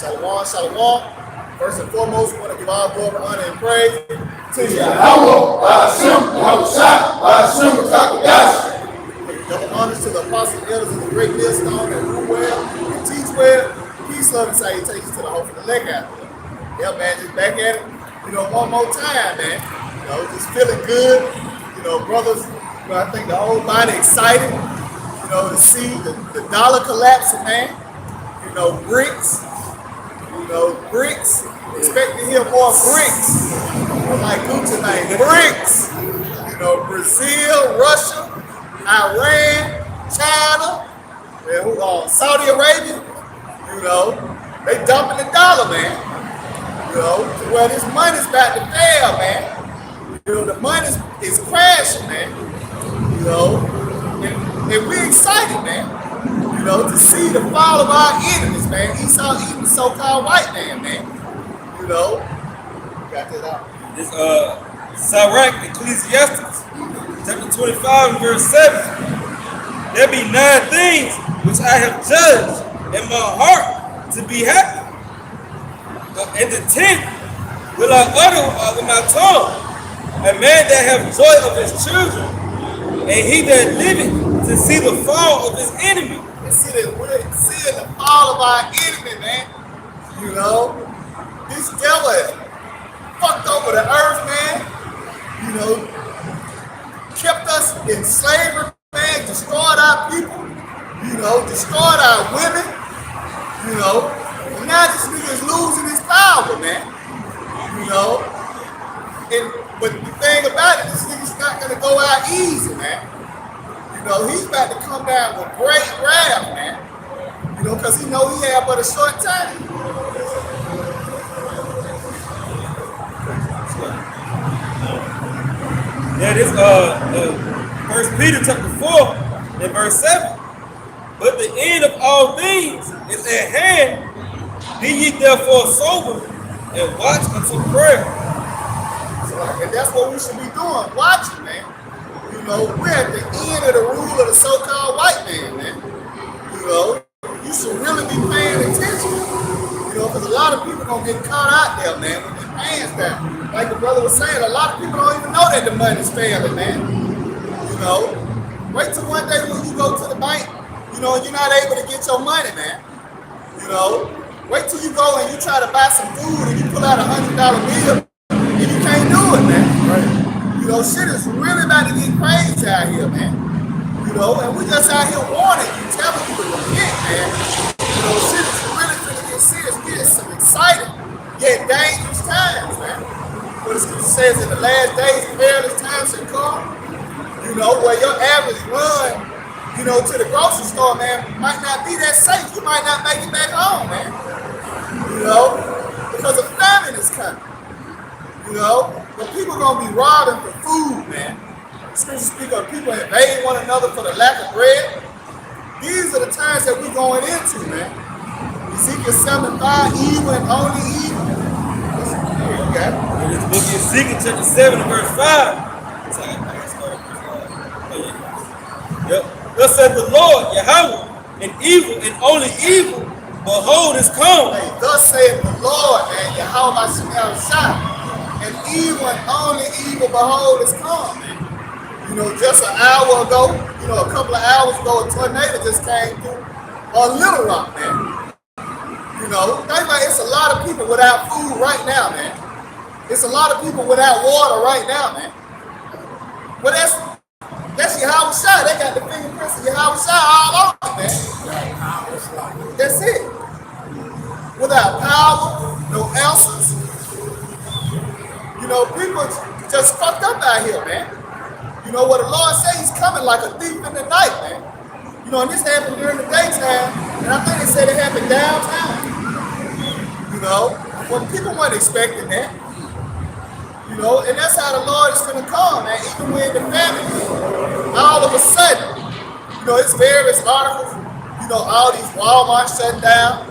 Shalom, shalom. First and foremost, we want to give all glory, honor, and praise to Yahweh, Ba'ashem, Yahushua, Ba'ashem, B'Takadosh. double honors to the apostles and elders of the great millstone that rule well and teach well. Peace, love, and salutations to the hope of the elect out there. Yeah, man, just back at it. One more time, man. Just feeling good. Brothers, I think the whole body excited. To see the dollar collapsing, man. Bricks. Bricks. Expect to hear more bricks. Like Gucci name, bricks. Brazil, Russia, Iran, China, Saudi Arabia. They dumping the dollar, man. Where this money's about to fail, man. The money is crashing, man. And we excited, man. To see the fall of our enemies, man. Esau eating the so-called white man, man. Got that out. This Sirach, Ecclesiastes, chapter 25 and verse 7. There be 9 things which I have judged in my heart to be happy. And the 10th will I utter with my tongue. A man that have joy of his children, and he that liveth to see the fall of his enemy. We're seeing the fall of our enemy, man. This devil has fucked over the earth, man. Kept us in slavery, man. Destroyed our people. Destroyed our women. And now this nigga is losing his power, man. But the thing about it, this nigga's not gonna go out easy, man. He's about to come down with great wrath, man. Because he know he had but a short time. That is First Peter chapter 4 and verse 7. But the end of all things is at hand. Be ye therefore sober and watch until prayer. And that's what we should be doing, watching, man. We're at the end of the rule of the so-called white man. You should really be paying attention. Because a lot of people gonna get caught out there, man, with their pants down. Like the brother was saying, a lot of people don't even know that the money's failing, man. Wait till one day when you go to the bank, and you're not able to get your money, man. Wait till you go and you try to buy some food and you pull out $100 bill and you can't do it, man. Right. Shit is really about to get crazy out here, man. And we just out here warning you, telling you to repent, man. Shit is really gonna get serious. We in some exciting, yet dangerous times, man. What the scripture says, in the last days, perilous times shall come. Where your average run, to the grocery store, man, might not be that safe. You might not make it back home, man. Because a famine is coming. But people are going to be robbing for food, man. Scripture speak of people invading one another for the lack of bread. These are the times that we're going into, man. Ezekiel 7:5, evil and only evil. Okay. In this book of Ezekiel chapter 7 and verse 5. Yep. Thus said the Lord, Yahweh, and evil and only evil, behold, is come. Hey, thus saith the Lord, man, Yahweh Shah. And evil and only evil, behold, is come, man. Just an hour ago, a couple of hours ago, a tornado just came through on Little Rock, man. Think about it, it's a lot of people without food right now, man. It's a lot of people without water right now, man. But that's Yahweh Shah. They got the fingerprints of Yahweh Shah all over, man. That's it. Without power, no answers. People just fucked up out here, man. What the Lord says, he's coming like a thief in the night, man. And this happened during the daytime, and I think they said it happened downtown. When people weren't expecting that. And that's how the Lord is going to come, man. Even when the famine, all of a sudden, it's various articles, all these Walmart shutting down,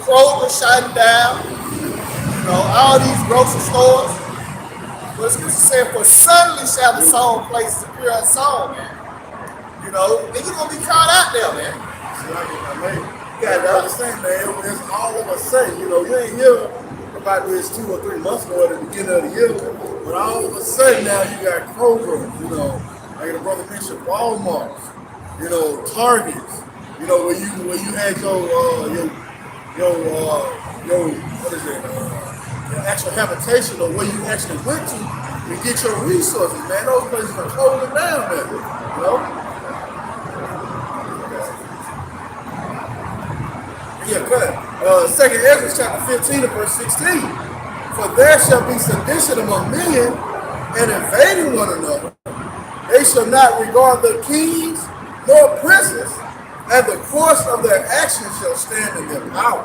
Kroger shutting down, all these grocery stores. But the scripture said, for suddenly shall the sown places appear unsown, man. And you're going to be caught out there, man. You got to understand, man, it's all of a sudden, you ain't hear about this 2 or 3 months ago at the beginning of the year, but all of a sudden now you got Kroger, like the brother mentioned, Walmart, Targets, where you had your what is it, your actual habitation or where you actually went to get your resources, man. Those places are closing down, man, Yeah, good. Second Ezra chapter 15 and verse 16. For there shall be sedition among men and invading one another. They shall not regard the kings nor princes, and the course of their actions shall stand in their power.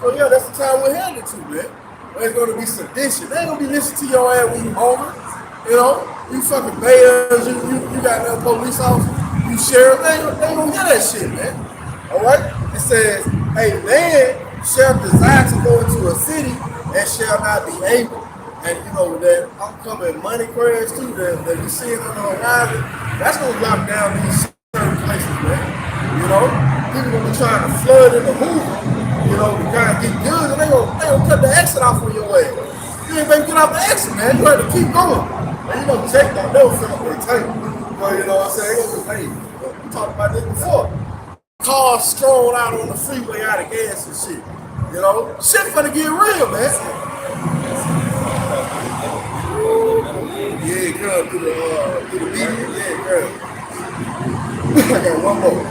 So yeah, that's the time we're headed to, man. There's going to be sedition. They ain't going to be listening to your ass when you hungry. You fucking mayors, you got no police officers, you sheriff, they ain't going to get that shit, man. All right? It says, a man shall desire to go into a city and shall not be able. And that upcoming money crash too that you seeing on the horizon, that's gonna lock down these certain places, man. People gonna be trying to flood in the Hoover, to kind of get goods, and they gonna cut the exit off on your way. You ain't gonna get off the exit, man. You have to keep going. And Jake don't know something they take. But you know what I'm saying? We talked about this before. Cars strolled out on the freeway out of gas and shit. Shit finna get real, man. Yeah, girl, through the media. Yeah, girl. I got one more.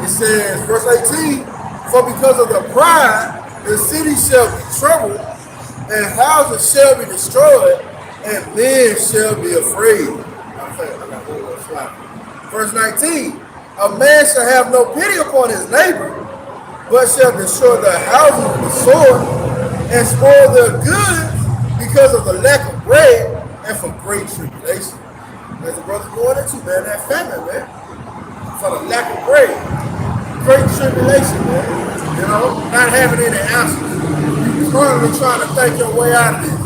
It says, verse 18, for because of the pride, the city shall be troubled, and houses shall be destroyed, and men shall be afraid. Verse 19, a man shall have no pity upon his neighbor, but shall destroy their houses with the sword, and spoil their goods because of the lack of bread and for great tribulation. As the brother going into, man, that famine, man, for the lack of bread, great tribulation, man. Not having any answers. You currently trying to think your way out of this.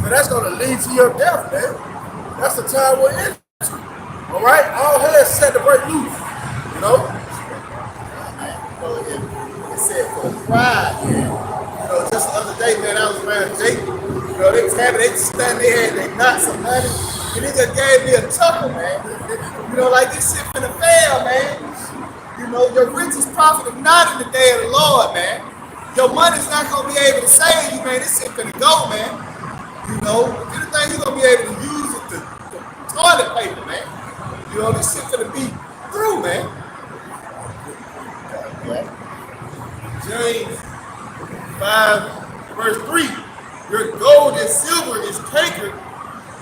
But that's going to lead to your death, man. That's the time we're in. All right? All hands set to break loose. It said for pride, man. Just the other day, man, I was around Jake. They was having, they stand there and they knocked some money. And they just gave me a chuckle, man. Like this shit finna fail, man. Your richest profit is not in the day of the Lord, man. Your money's not gonna be able to save you, man. This shit finna go, man. If anything you're gonna be able to use is the toilet paper, man. This shit finna be through, man. James 5, verse 3. Your gold and silver is cankered,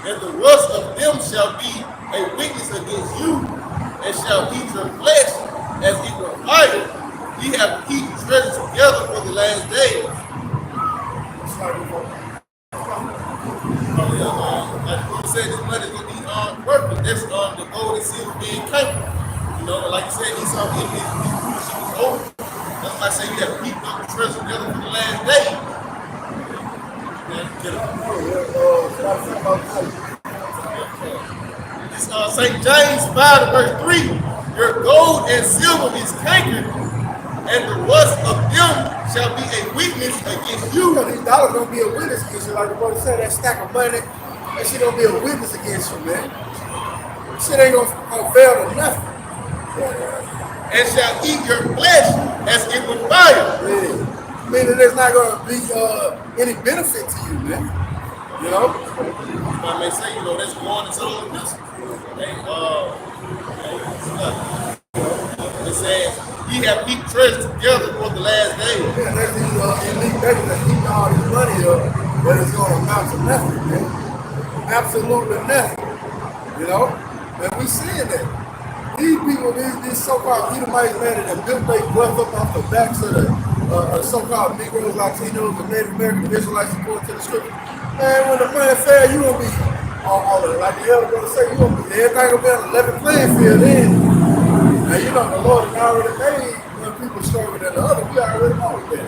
and the rust of them shall be a witness against you, and shall eat your flesh as it were fire. Ye have heaped treasure together for the last days. Like you said, this money is going to be working. That's the gold and silver being cankered. Like you said, he's over. That's why I say you have heaped up the treasure together for the last days. It's St. James 5 verse 3. Your gold and silver is cankered, and the rust of them shall be a witness against you. These dollars gonna be a witness against you, like the brother said. That stack of money, that shit gonna be a witness against you, man. Shit ain't gonna fail to nothing. And shall eat your flesh as it would fire. Yeah. Meaning there's not going to be any benefit to you, man. I may say, that's going into all of this. It says, ye have heaped treasure together for the last days. Yeah, there's these elite beggars that keep all this money up, but it's going to amount to nothing, man. Absolutely nothing. And we seeing that. These people, these so-called Edomites, man, that built their wealth up off the backs of the so-called Negroes, Latinos, and Native American Israelites according to the scripture. Man, when the money fair, you gonna be all of it. Like the elder brother say, you gonna be everything gonna be on a level playing field then. And the Lord has already made when people stronger than the other. We already know that.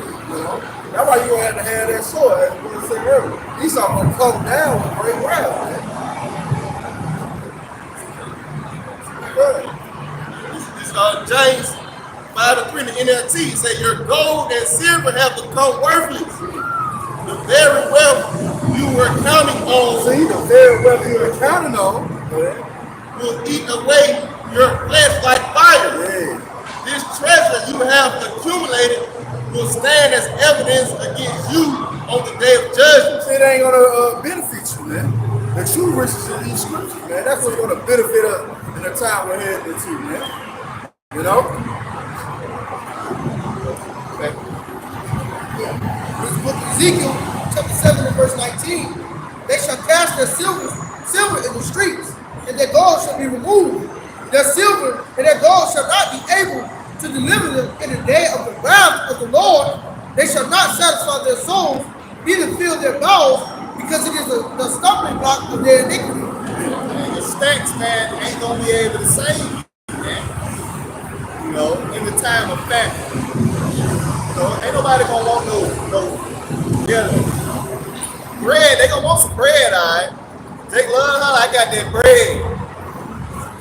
That's why you gonna have to have that sword, as the brother said earlier. Esau gonna come down with great wrath, man. James 5 and 3 in the NLT say your gold and silver have become worthless. The very wealth you were counting on, See, the very wealth you were counting on will eat away your flesh like fire. Yeah. This treasure you have accumulated will stand as evidence against you on the day of judgment. It ain't gonna benefit you, man. The true riches in these scriptures, man. That's what's gonna benefit us in the time we're heading into, man. You know? This book of Ezekiel, chapter 7 and verse 19. They shall cast their silver in the streets, and their gold shall be removed. Their silver and their gold shall not be able to deliver them in the day of the wrath of the Lord. They shall not satisfy their souls, neither fill their bowels, because it is the stumbling block of their iniquity. And the stacks, man, ain't gonna be able to save you, man. You know, in the time of famine. You know, ain't nobody gonna want no bread. They gonna want some bread, all right? They love her, I got that bread.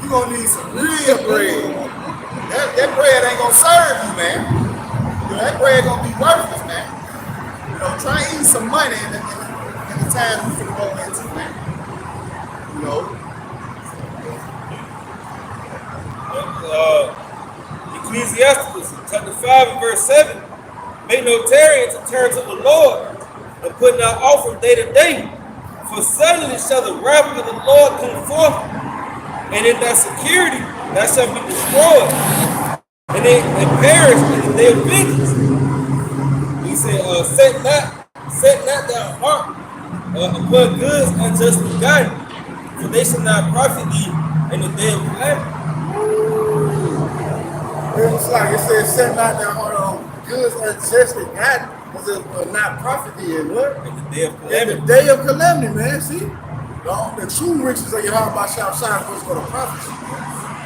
You gonna need some real bread. That bread ain't gonna serve you, man. You know, that bread gonna be worthless, man. You know, try and eat some money in the time we can go into, man. You know. Ecclesiasticus chapter 5 and verse 7. Make no tarrying to turn to the Lord, and put not off from day to day. For suddenly shall the wrath of the Lord come forth, and in thy security thou shalt be destroyed, and perish in the day of vengeance. He said, set not thy heart upon goods unjustly gotten, for they shall not profit thee in the day of calamity. It's like it says, set not their heart on goods unjustly gotten, because it will not profit thee in what? In the day of In calamity. the day of calamity, man. See? The true riches of your heart by shall shine what's going to profit you.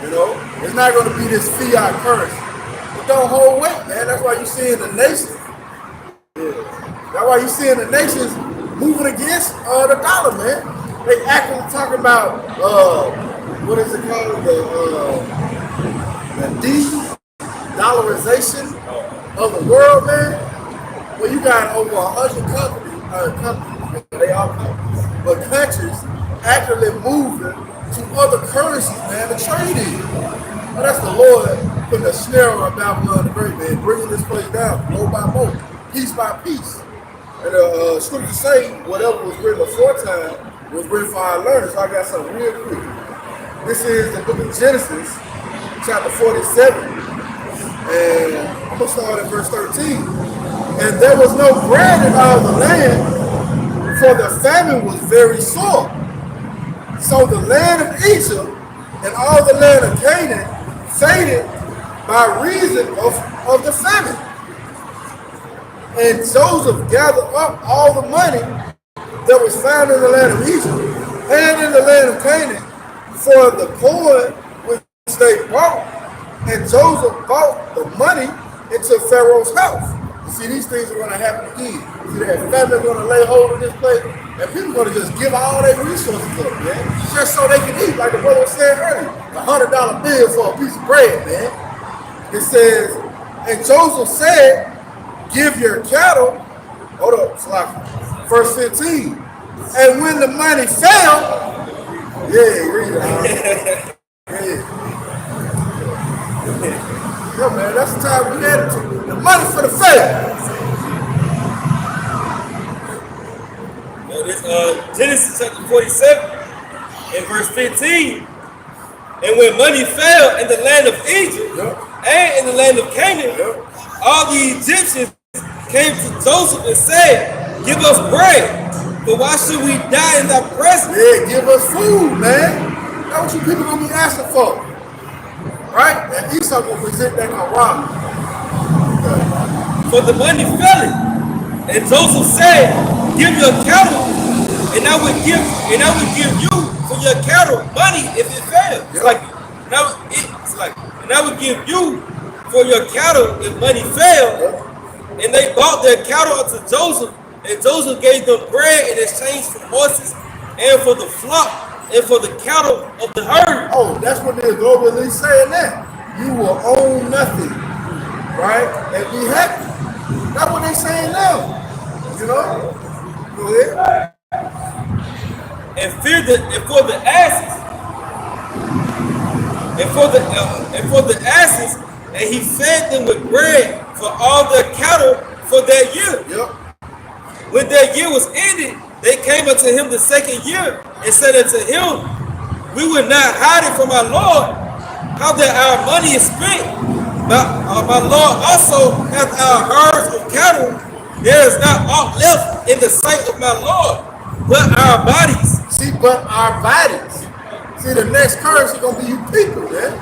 You know? It's not going to be this fiat currency. It don't hold weight, man. That's why you see in the nations. Yeah. That's why you see in the nations moving against the dollar, man. They actually talking about what is it called? The de-dollarization of the world, man. Well, you got over 100 companies, they all companies, but countries actually moving to other currencies, man, to trade in. Well, that's the Lord putting a snare on Babylon the Great, man, bringing this place down, blow by blow, piece by piece. And the scriptures say whatever was written aforetime was written for our learning. So I got something real quick. This is the book of Genesis, chapter 47. And I'm going to start at verse 13. And there was no bread in all the land, for the famine was very sore. So the land of Egypt and all the land of Canaan faded by reason of the famine. And Joseph gathered up all the money that was found in the land of Egypt and in the land of Canaan for the corn which they bought. And Joseph bought the money into Pharaoh's house. You see, these things are going to happen again. See, that family going to lay hold of this place, and people going to just give all their resources up, man, just so they can eat, like the brother said earlier. The $100 bill for a piece of bread, man. It says, and Joseph said, give your cattle, hold up, Slocky, verse 15. And when the money fell, read it. Yeah, man, that's the time we had to. The money for the faith. This Genesis chapter 47 and verse 15. And when money fell in the land of Egypt and in the land of Canaan, all the Egyptians came to Joseph and said, give us bread, but why should we die in thy presence? Yeah, give us food, man. That's what you people gonna be asking for. Right? And Esau gonna present that on rob. For the money fell it. And Joseph said, give your cattle, and I would give you for your cattle money if it fails. It's like and I would give you for your cattle if money failed. And they bought their cattle unto Joseph, and Joseph gave them bread in exchange for horses and for the flock and for the cattle of the herd. Oh, that's what they're globally saying that. You will own nothing right? And be happy. That's what they saying now. You know? Go ahead. And for the asses, and he fed them with bread for all their cattle for that year. Yep. When that year was ended, they came unto him the second year and said unto him, we would not hide it from our Lord, how that our money is spent. My Lord also hath our herds of cattle. There is not aught left in the sight of my Lord, but our bodies. See, but our bodies. See, the next curse is going to be you people, man.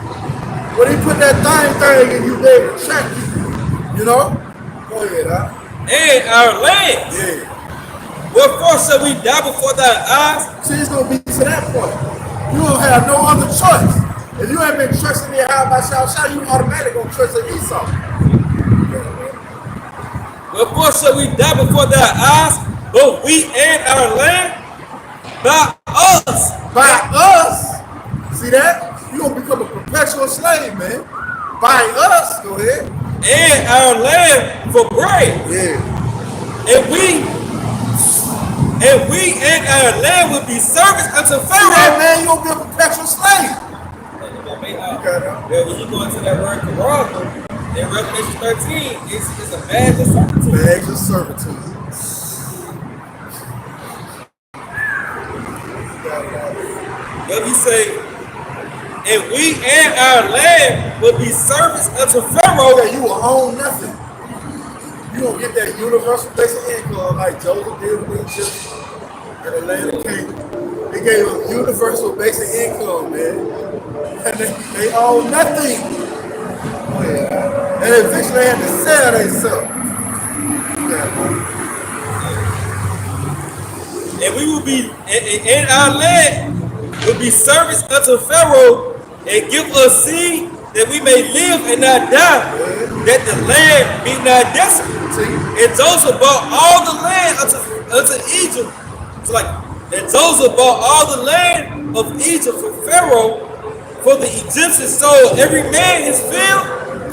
When he put that thing in you, they will check you. You know? Go ahead, huh? And our lands. Yeah. Wherefore shall we die before thy eyes? See, it's going to be to that point. You don't have no other choice. If you ain't been trusting the Yahweh by Shal, you automatically going to trust in Esau. Wherefore shall we die before thy eyes, both we and our land? By us. By us. See that? You're going to become a perpetual slave, man. By us. Go ahead. And our land for bread. Yeah. And we and our land will be servants unto See Pharaoh. that, man? You're going to be a perpetual slave. Well, when you go into that word Quran, in Revelation 13, it's a badge of servitude. Badge of servitude. Let me say, and we and our land will be servants unto Pharaoh. Yeah, you will own nothing. You don't get that universal basic income like Joseph did with Egypt and the land of Canaan. They gave them universal basic income, man. And they own nothing. And eventually they had to sell themselves. And we will be, and our land will be servants unto Pharaoh, and give us seed that we may live and not die, that the land be not desolate. And Joseph bought all the land unto Egypt. So and Joseph bought all the land of Egypt from Pharaoh, for the Egyptians sold every man his field,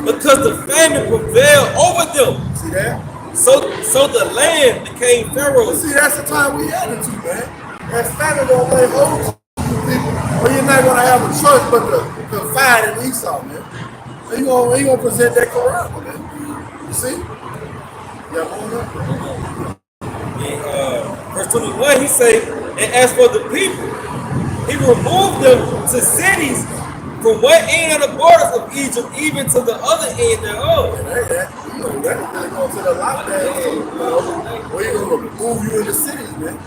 because the famine prevailed over them. See that? So the land became Pharaoh's. See, that's the time we had into, man. That famine gonna lay hold of people, or you're not gonna have a choice but to confide in Esau, man. And you gonna present that Quran, man. You see? Yeah, verse 21, he say, and as for the people, he removed them to cities from one end of the borders of Egypt even to the other end thereof. You know, that's going to the lockdown, where you going to move you in the cities, man.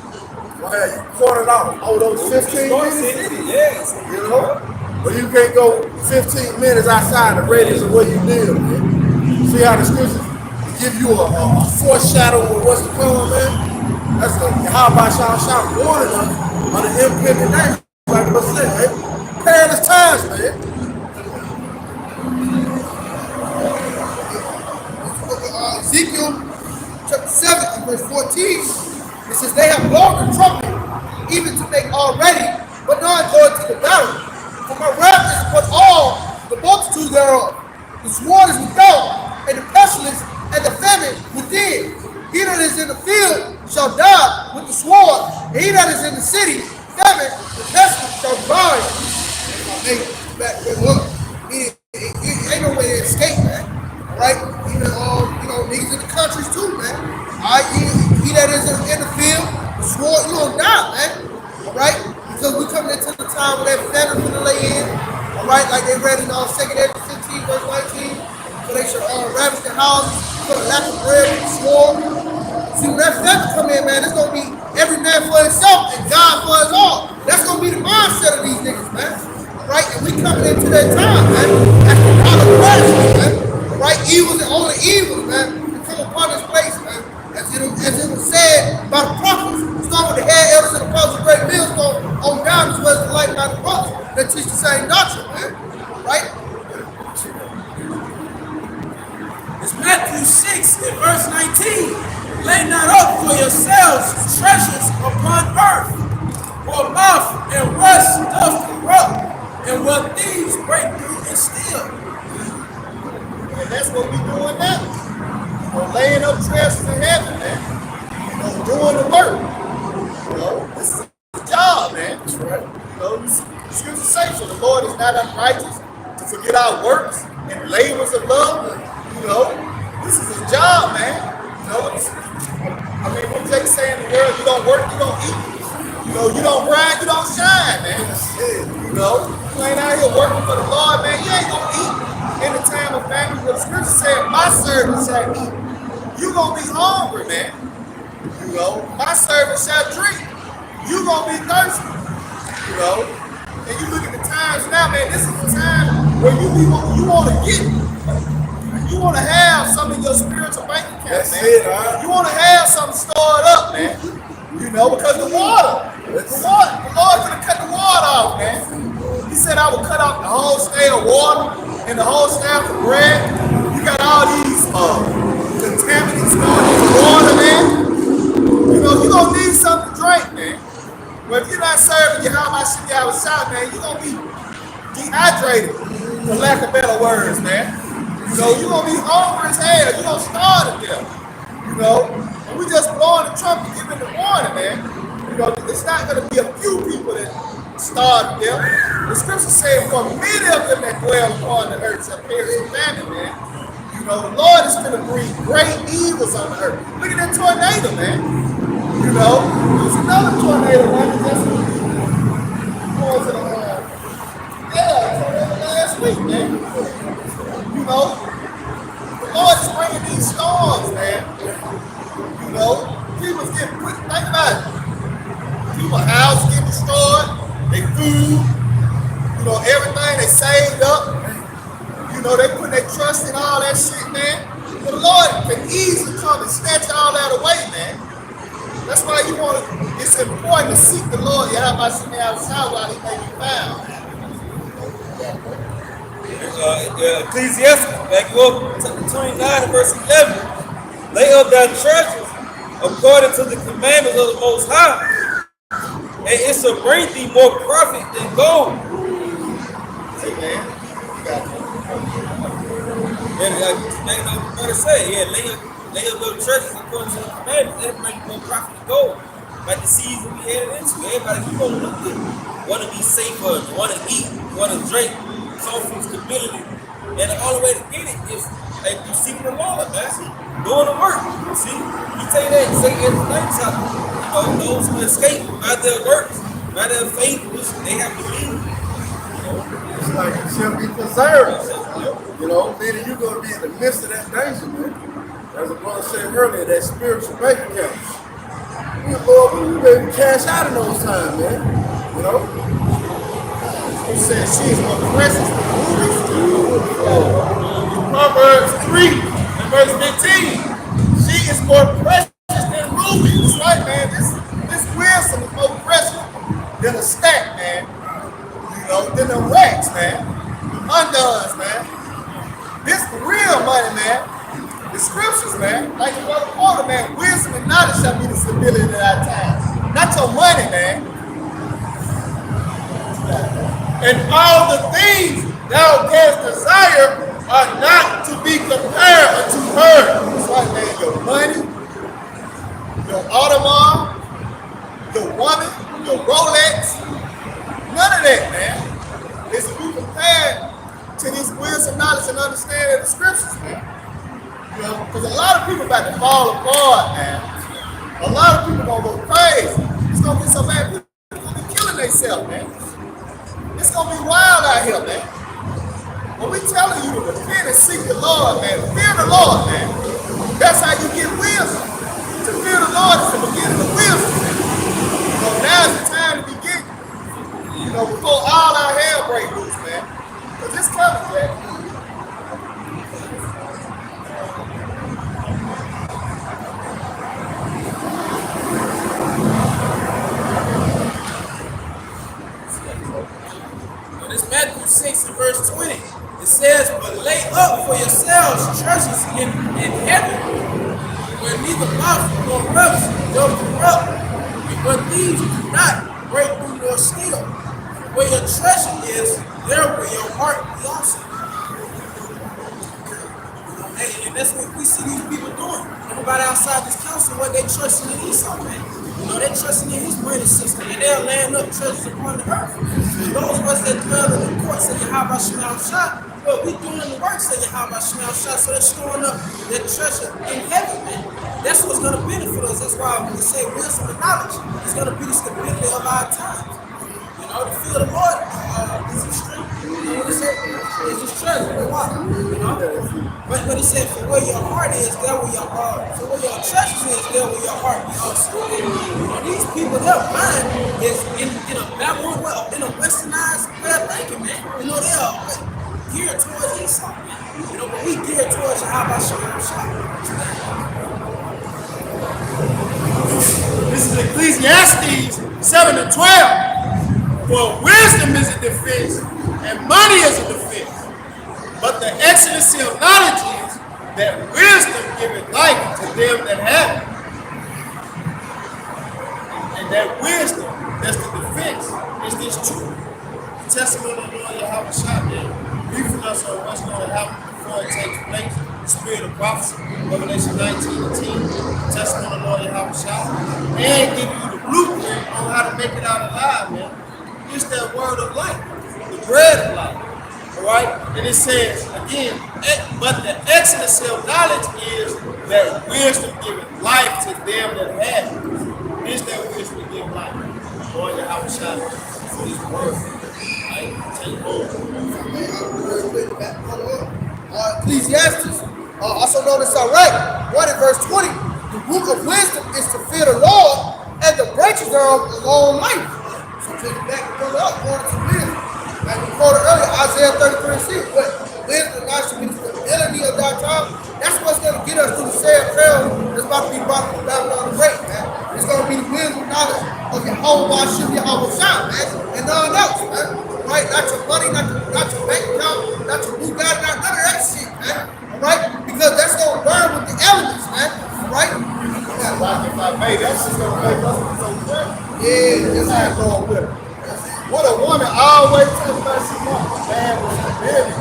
Well, you quartered off. Oh, those 15 minutes cities. Yes. You know? But you can't go 15 minutes outside the radius of where you live, man. See how the scriptures give you a foreshadow of what's to come, man? That's how about Shal warning us on the impending day. Like I said, man. Perilous times, man. Ezekiel chapter 7 verse 14, it says, they have blown the trumpet, even to make all ready, but not going to the battle. For my wrath is upon all the multitude thereof. The sword is without, and the pestilence and the famine within. He that is in the field shall die with the sword, and he that is in the city, famine, the pestilence shall devour him. Back up. Ain't no way to escape, man. Right? Even niggas in the countries too, man. He that is in the field, the sword, you gonna die, man. Alright? Because we coming into the time where that famine gonna lay in. Alright, like they read in 2 Ezra 15, verse 19. So they should ravage the houses, put a lack of bread with the sword. See, when that famine come in, man, it's gonna be every man for himself and God for his all. That's gonna be the mindset of these niggas, man. Right? And we coming into that time, man. That's the kind of question, man. Right? Evils and only evils, man. To come upon this place, man. As it was said by the prophets, start with the head elders and the apostles of great millstone on down as well as the light by the prophets that teach the same doctrine, man. Right? It's Matthew 6 and verse 19. Lay not up for yourselves treasures upon earth, where moth and rust doth corrupt, and what thieves break through and steal. And that's what we doing not unrighteous, to forget our works and labors of love. You know, this is his job, man. You know, I mean, what Jake say in the world, you don't work, you don't eat. You know, you don't grind, you don't shine, man. You know, you ain't out here working for the Lord, man. You ain't gonna eat in the time of famine. But the scripture said, my servant shall eat. You gonna be hungry, man. You know, my servant shall drink. You gonna be thirsty. You know, and you look at the times now, man. This is the time where you want to get, you want to have some in your spiritual bank account, man. You want to have something stored up, man. You know, because the Lord's gonna cut the water off, man. He said I will cut off the whole stay of water and the whole staff of bread. You got all these contaminants going in the water, man. You know, you're gonna need something to drink, man. But if you're not serving your how my shit out shot, man, you're gonna be dehydrated, for lack of better words, man. You know, you're gonna be hungry as hell, you're gonna starve to death. You know, and we just blowing the trumpet, giving the warning, man. You know, it's not gonna be a few people that starve to death. The scripture said, for many of them that dwell upon the earth shall perish in famine, man. You know, the Lord is gonna bring great evils on the earth. Look at that tornado, man. You know, there's another tornado, man, that just going to the tornado last week, man. You know, the Lord is bringing these storms, man. You know, people's getting put, think about it. People's houses getting destroyed, they food, you know, everything they saved up. You know, they put their trust in all that shit, man. But the Lord can easily come and snatch all that away, man. That's why you want to, it's important to seek the Lord. You have my sin outside while he may be found. Ecclesiastes, back up, chapter 29 and verse 11. Lay up thy treasures according to the commandments of the Most High, and it shall bring thee more profit than gold. Amen. Lay up your treasures according to the commandments, it'll bring more profit than gold. Like the season we headed into, everybody, you want to look good, want to be safer, want to eat, want to drink, comfort, stability. And the only way to get it is like you seeking the Lord, man. Doing the work. See, you tell you that, say everything, you know, those who escape by their works, by their faith, which they have believed. It's like you shall be preserved. You know, meaning you're going to be in the midst of that danger, man. As the brother said earlier, that spiritual bank account. Lord, you better cash out in those times, man. You know? He said she is more precious than rubies. Proverbs 3 and verse 15. She is more precious than rubies. That's right, man. This wisdom is more precious than a stack, man. You know, than the racks, man. The undons, man. This the real money, man. The scriptures, man, like the brother Porter, man, wisdom and knowledge shall be the stability of our time. Not your money, man. And all the things thou canst desire are not to be compared unto her. That's right, man. Your money, your Audemars, your woman, your Rolex, none of that, man, is to be compared to this wisdom, knowledge, and understanding of the scriptures, man. You know, because a lot of people about to fall apart, man. A lot of people gonna go crazy. It's gonna be so bad, people gonna be killing themselves, man. It's gonna be wild out here, man. When we telling you to repent and seek the Lord, man, fear the Lord, man. That's how you get wisdom. To fear the Lord is the beginning of wisdom, man. You know, now's the time to begin. You know, before all our hell break loose, man. Because it's coming, man. Matthew 6 and verse 20. It says, but lay up for yourselves treasures in heaven, where neither moth nor rust doth corrupt, and where thieves do not break through nor steal. Where your treasure is, there will your heart be also. Hey, and that's what we see these people doing. Everybody outside this council, what they trusting in Esau, man. You know, they trusting in his brain system, and they'll land up treasures upon the earth. And those of us that dwell in the courts of Yahweh Shemel Shah, well, we doing the works of Yahweh Shemel Shah, so they're storing up their treasure in heaven, man. That's what's going to benefit us. That's why we say wisdom and knowledge is going to be the stability of our times. You know, the fear of the Lord is his strength. You know what he said? It's his treasure, the water. You know? But he said, for where your heart is, there will your heart. For where your treasures is, there will your heart be also. You know, these people, their mind is in a Babylon, in a westernized way of thinking, man. You know, they are geared towards Esau, man. You know, but we geared towards Yahweh Shalom Shah. This is Ecclesiastes 7 and 12. For wisdom is a defense, and money is a defense. But the excellency of knowledge is that wisdom giveth life to them that have it. And that wisdom, that's the defense, is this truth. The testimony of the Lord Yahweh Shah, briefing us on what's going to happen before it takes place. The spirit of prophecy, Revelation 19 and 10, the testimony of the Lord Yahweh Shah, and give you the blueprint on how to make it out alive, man. It's that word of life, the bread of life. All right? And it says, again, but the excellency of knowledge is that wisdom giveth life to them that have it. Is that wisdom give life? Lord Yahweh Shah, for his word. Right? Take hold. Ecclesiastes, also known as Sirach, 1 and verse 20. The root of wisdom is to fear the Lord, and the branches thereof a long life. So take it back and bring it up, going to wisdom. Like we quoted earlier, Isaiah 33 and 6. But wisdom not should be the stability of that time. That's what's going to get us through the sad trail that's about to be brought from Babylon the Great, man. It's going to be the wisdom knowledge of Yahweh Shem Yahweh Shah, man, and none else, man. Right? Not your money, not your bank account, not your Bugatti, not none of that shit, man. All right? Because that's going to burn with the elements, man. All right? If I may, that's just going to make us so quick. Yeah, It's not going with it. What a woman always talks about, she wants a man with stability.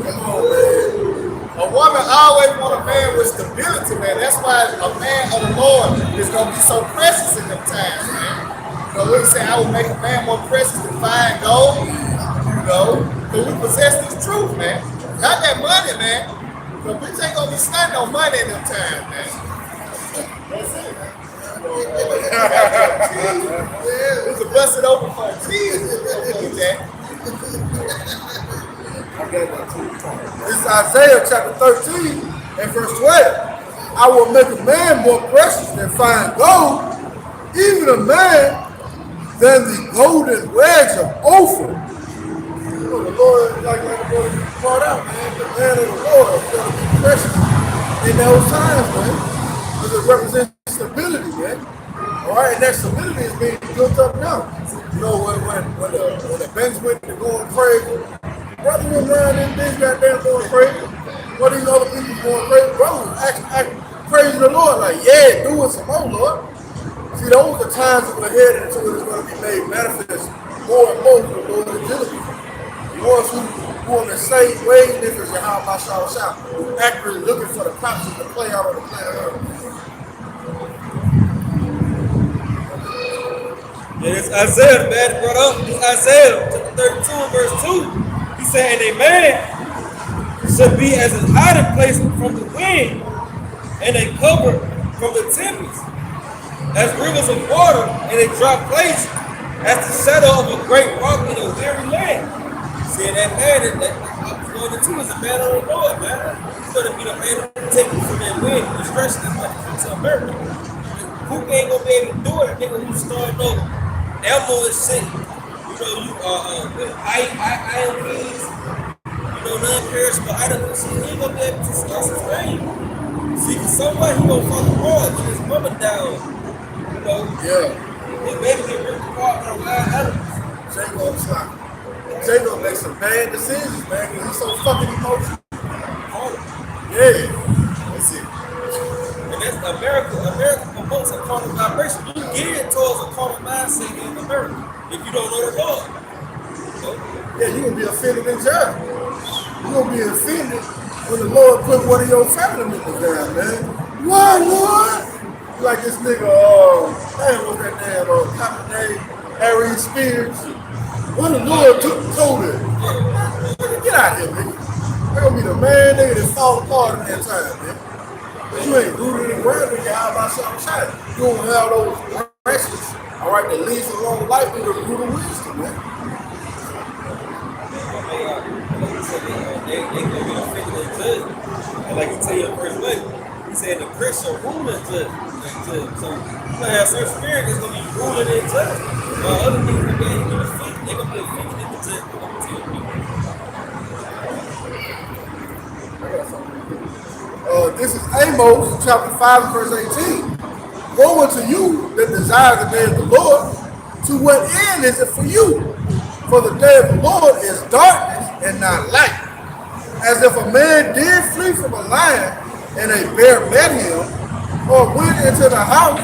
Come on, man. A woman always wants a man with stability, man. That's why a man of the Lord is going to be so precious in them times, man. You know, we say I would make a man more precious than fine gold, you know, because we possess this truth, man. Not that money, man. But we ain't going to be spending no money in them times, man. That's it, man. It's a busted open for Jesus. This is Isaiah chapter 13 and verse 12. I will make a man more precious than fine gold, even a man than the golden wedge of Ophir. You know, the Lord, like the Lord brought out, man, the man of the Lord is going to be precious in those times, man. Because it represents stability, man. All right, and that stability is being built up now. You know, when the banks went to going crazy, brother went around and things goddamn going crazy. What these other people going crazy? Brother act praising the Lord, like, yeah, do it some more, Lord. See, those are times that we're headed into it is going to be made manifest more and more for the Lord and dealing with. The ones who on the same way, niggas and how my shout out, accurately looking for the prophecy to play out on the planet Earth. Yeah, it's Isaiah, the man brought up. It's Isaiah, chapter 32, verse 2. He said, and a man should be as a hiding place from the wind, and a cover from the tempest, as rivers of water in a dry place, as the shadow of a great rock in a weary land. See, that man, that going into is a man of the Lord, man. He's going to be the man who take you from that wind, destruction that's going to come to America. Who ain't going to be able to do it? A nigga who's starting over. Elmo is sick. You know, you IOPs, you know, non-perishable items. He ain't gonna be able to sustain. See, somewhere he gonna fall apart when his mother down. You know? Yeah. His baby get ripped apart by wild animals. Jay gonna try. Jay gonna make some bad decisions, man, because he's so fucking emotional. Yeah. That's it. And that's America. America promotes a carnal vibration. You geared towards a carnal mindset in America if you don't know the Lord. You know? Yeah, you're gonna be offended in jail. You're gonna be offended when the Lord put one of your family members down, man. Why, Lord? You like this nigga, man, what's that damn copper name? Harry Spears. When the Lord told him, nigga, get out of here, nigga. They're gonna be the man nigga that fall apart in that time, man. But you ain't rooted in the ground, nigga, how about something shot? You don't have those branches, all right, that leads a long life with the root of wisdom, man. They gonna be the figure of judge. And like you tell your first lady, he said the Christian ruling judge. So you gonna have certain spirit that's gonna be ruling and judge. While other things are being in the figure, they're gonna be a figure in the judge. They're gonna tell people. This is Amos chapter 5 verse 18. Woe unto you that desire the day of the Lord. To what end is it for you? For the day of the Lord is darkness and not light. As if a man did flee from a lion and a bear met him, or went into the house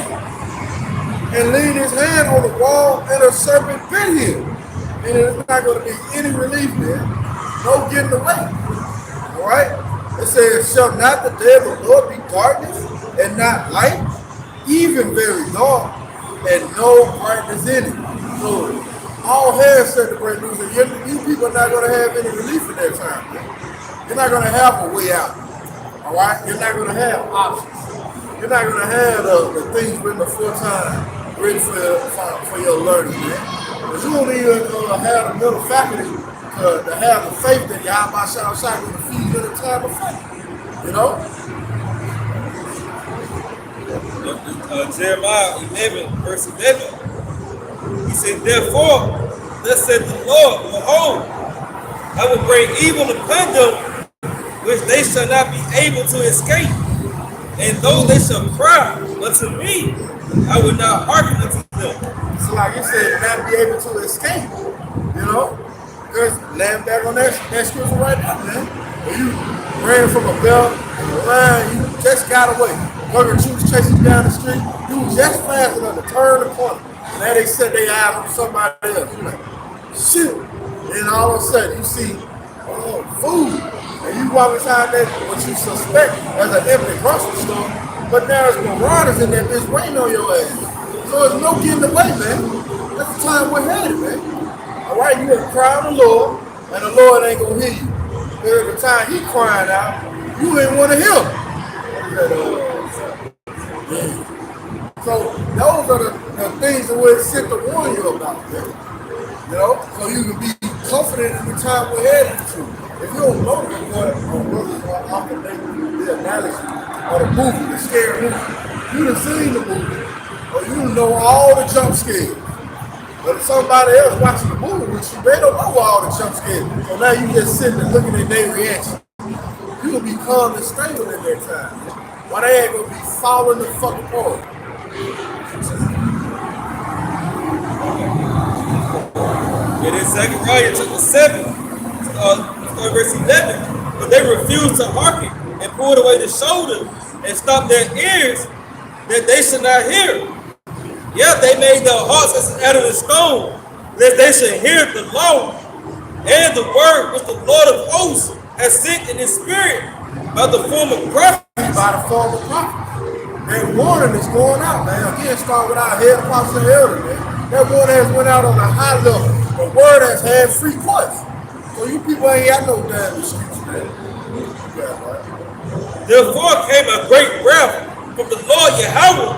and leaned his hand on the wall and a serpent bit him. And there's not going to be any relief there. No getting away. All right? It says, shall not the day of the Lord be darkness and not light, even very dark, and no brightness in it? So all hands said the great news, and you people are not going to have any relief in that time. Man. You're not going to have a way out. All right? You're not going to have options. You're not going to have the things written before time, written for your learning, man. Because you don't even have the mental faculty to have the faith that Yahweh shall going to feed you in a time of faith. You know? Jeremiah 11, verse 11. He said, therefore, thus said the Lord, behold, I will bring evil upon them, which they shall not be able to escape. And though they shall cry unto me, I will not hearken unto them. So like you said, not be able to escape, you know? Because laying back on that scripture right now, man. When you ran from a belt and a line, you just got away. Mother troops chasing you down the street, you was just fast enough to turn the corner. And now they set their eyes on somebody else. You're like, shit. And all of a sudden you see food. And you walk inside that, what you suspect as an empty grocery store, but now there's marauders in there bitch waiting on your ass. So there's no getting away, man. That's the time we're headed, man. All right, you gotta cry on the Lord, and the Lord ain't gonna hear you. But every time he crying out, you ain't want to hear him. So those are the things that we're sent to warn you about, man. You know, so you can be confident in the time we're headed to. If you don't know what often make the analogy or the movie, the scary movie, you done seen the movie, or you know all the jump scares. But if somebody else watching the movie with you, they don't know all the jump scares. So now you just sitting and looking at their reaction. You gonna be calm and stable in that time. Why they ain't gonna be falling the fuck apart? It is Zechariah chapter 7. Verse 11, but they refused to hearken and pulled away the shoulder and stopped their ears that they should not hear. Yeah, they made their hearts as adamant stone, that they should hear the law and the word which the Lord of hosts has sent in his spirit by the form of prophets. By the form of prophets. That warning is going out, man. Again, start with our head apostles and elders, man. That warning has went out on a high level. The word has had free course. So you people ain't got no damn excuse, man. Yeah, right. Therefore came a great wrath from the Lord Yahweh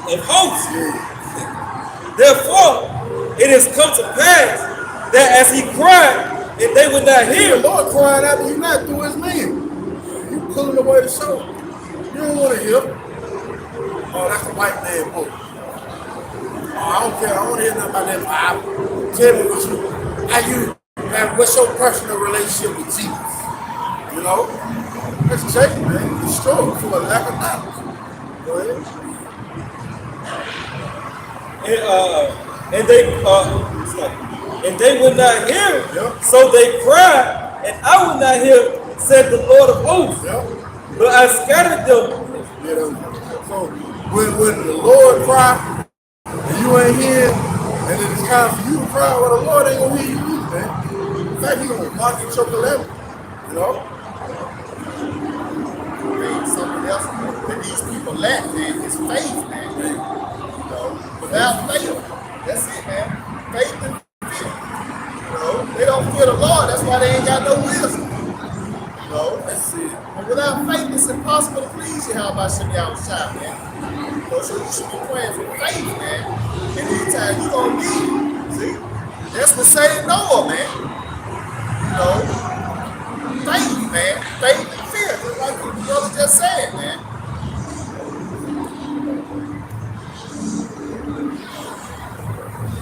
of hosts. Therefore, it has come to pass that as he cried, and they would not hear. The Lord crying out, but you're not through his man. You pulling away the shoulder. You don't want to hear. Oh, that's a white man book. I don't care. I don't want to hear nothing about that Bible. Tell me what's your personal relationship with Jesus? You know? Let's check it, man. It's strong for a lack of knowledge. Go ahead. And they would not hear. Yep. So they cried, and I would not hear, said the Lord of hosts. Yep. But I scattered them. You know? So when the Lord cried, and you ain't here, and it's time for you to cry, well, the Lord ain't gonna hear you either, man. In fact, he's gonna market your calamity. You know? Man, something else that these people lack, man, is faith, man. You know, without faith, that's it, man. Faith and fear. You know, they don't fear the Lord, that's why they ain't got no wisdom. You know, that's it. And without faith, it's impossible to please you. How about Shimmy outside, man? You know, so you should be praying for faith, man. And anytime you gonna need it. See? That's what saved Noah, man. You know, faith, man. Faith and fear. Just like the brother just said, man.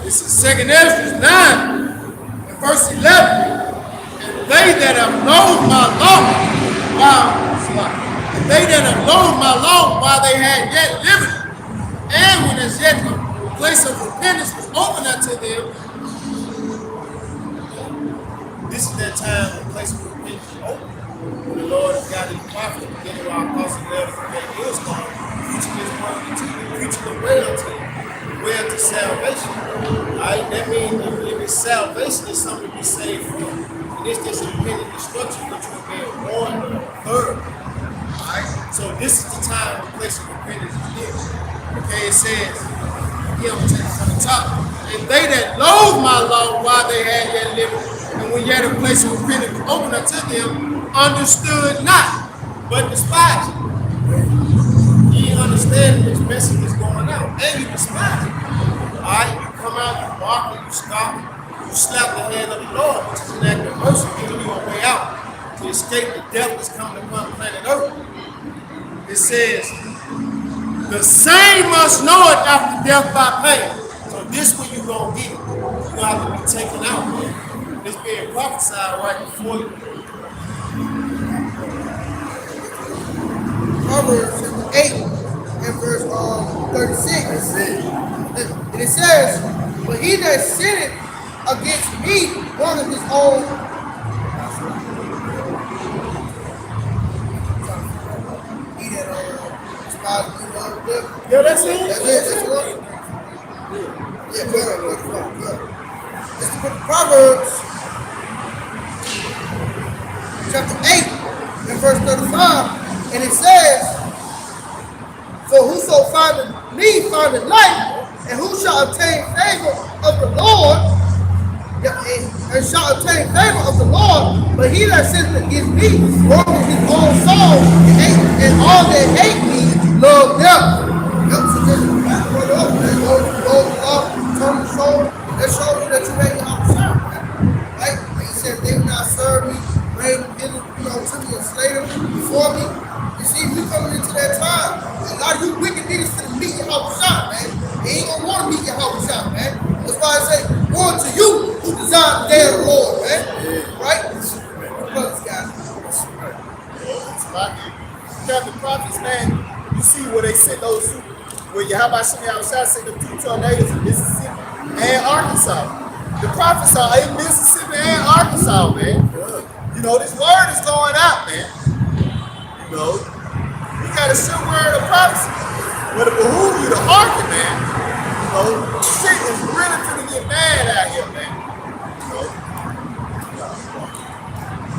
This is 2nd Ezra 9 and verse 11. And they that have known my law while they had yet living, and when as yet the place of repentance was open unto them. This is that time when the place of repentance is open. When the Lord has got his prophet, beginning of our apostle letters from that is called, preaching his word unto you, preaching the way unto you. Way to salvation. Alright, that means if it's salvation, it's something to be saved from. And it's just independent destruction which will be born or third. Alright, so this is the time when place of repentance is given. Okay, it says, here I'm taking from the top. And they that loathe my law while they had yet living, and when yet a place of repentance was open unto them, understood not, but despised it. You understand this message is going out, and you despise it. Alright, you come out, you bark, you scoff, you slap the hand of the Lord, which is an act of mercy, giving you a way out to escape the death that's coming upon planet Earth. It says, the same must know it after death by pain. So this one you're going to get. You're going to have to be taken out, man. It's being prophesied right before you. Proverbs 8 and verse 36. And it says, but he that sinneth against me warneth his own. He that despises me warneth them. Yeah, that's it. That's it. That's what. Yeah, good. It's the book of Proverbs, chapter 8 and verse 35. And it says, for whoso findeth me findeth life, and who shall obtain favor of the Lord, and shall obtain favor of the Lord, but he that sinneth against me wrongeth his own soul, and all that hate me love them. Yep, so just back one up, and go up, turn the soul, that shows you that you made your house out. Right? He said, they will not serve me, bring them to me and slay them before me. You see, we coming into that time. A lot of you wicked niggas finna meet your house shot, man. They ain't gonna want to meet your house shot, man. That's why I say, woe to you who desire the day of the Lord, man. Right? Brothers, guys. You got the prophets, man. You see where they sent those, where Yahweh Shimmy outside sent them 2 tornadoes in Mississippi and Arkansas. The prophets are in Mississippi and Arkansas, man. You know, this word is going out, man. You know, you got a sure word of prophecy. But it behoove you to hearken, man. You know, shit is really finna get bad out here, man. You know.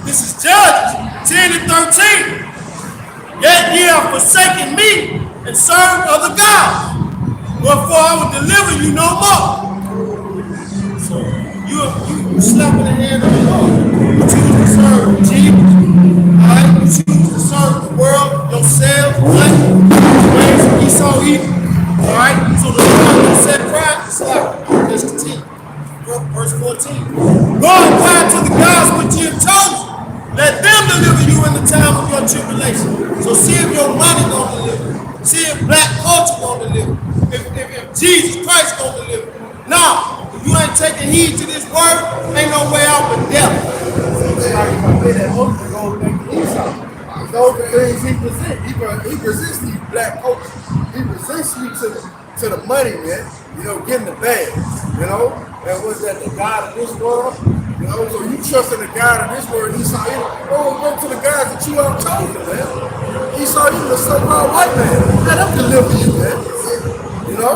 This is Judges 10 and 13. Yet ye have forsaken me and served other gods. Wherefore I will deliver you no more. So you slapping the hand of the Lord. You choose to serve Jesus. Alright, you choose to serve the world, yourself, money, ways of Esau evil. Alright, so the Lord said pride to slap. Let's continue. Verse 14. God cried to the gods which ye have chosen. Let them deliver you in the time of your tribulation. So see if your money gonna deliver. See if black culture gonna deliver. If Jesus Christ gonna deliver. No, if you ain't taking heed to this word, ain't no way out but death. Those are things he presents. He presents these black culture. He presents you to the money, man. You know, getting the bag. You know, and was that the God of this world? You know, so you trust in the God of this world. He saw you. Oh, go to the guys that you have chosen, man. He saw you the so-called white man. Let him deliver you, man. You know?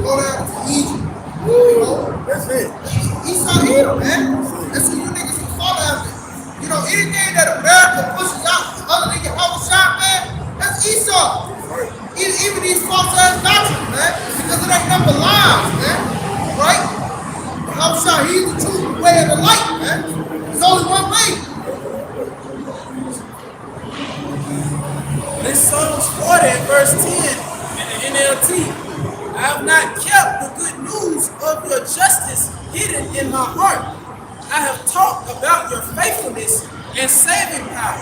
Go down to Egypt. You know? That's these false ass doctrines, man, because it ain't number lies, man. Right? I'm sure he's the truth, the way, and the light, man. There's only one way. This Psalms 40 and verse 10 in the NLT. I have not kept the good news of your justice hidden in my heart. I have talked about your faithfulness and saving power.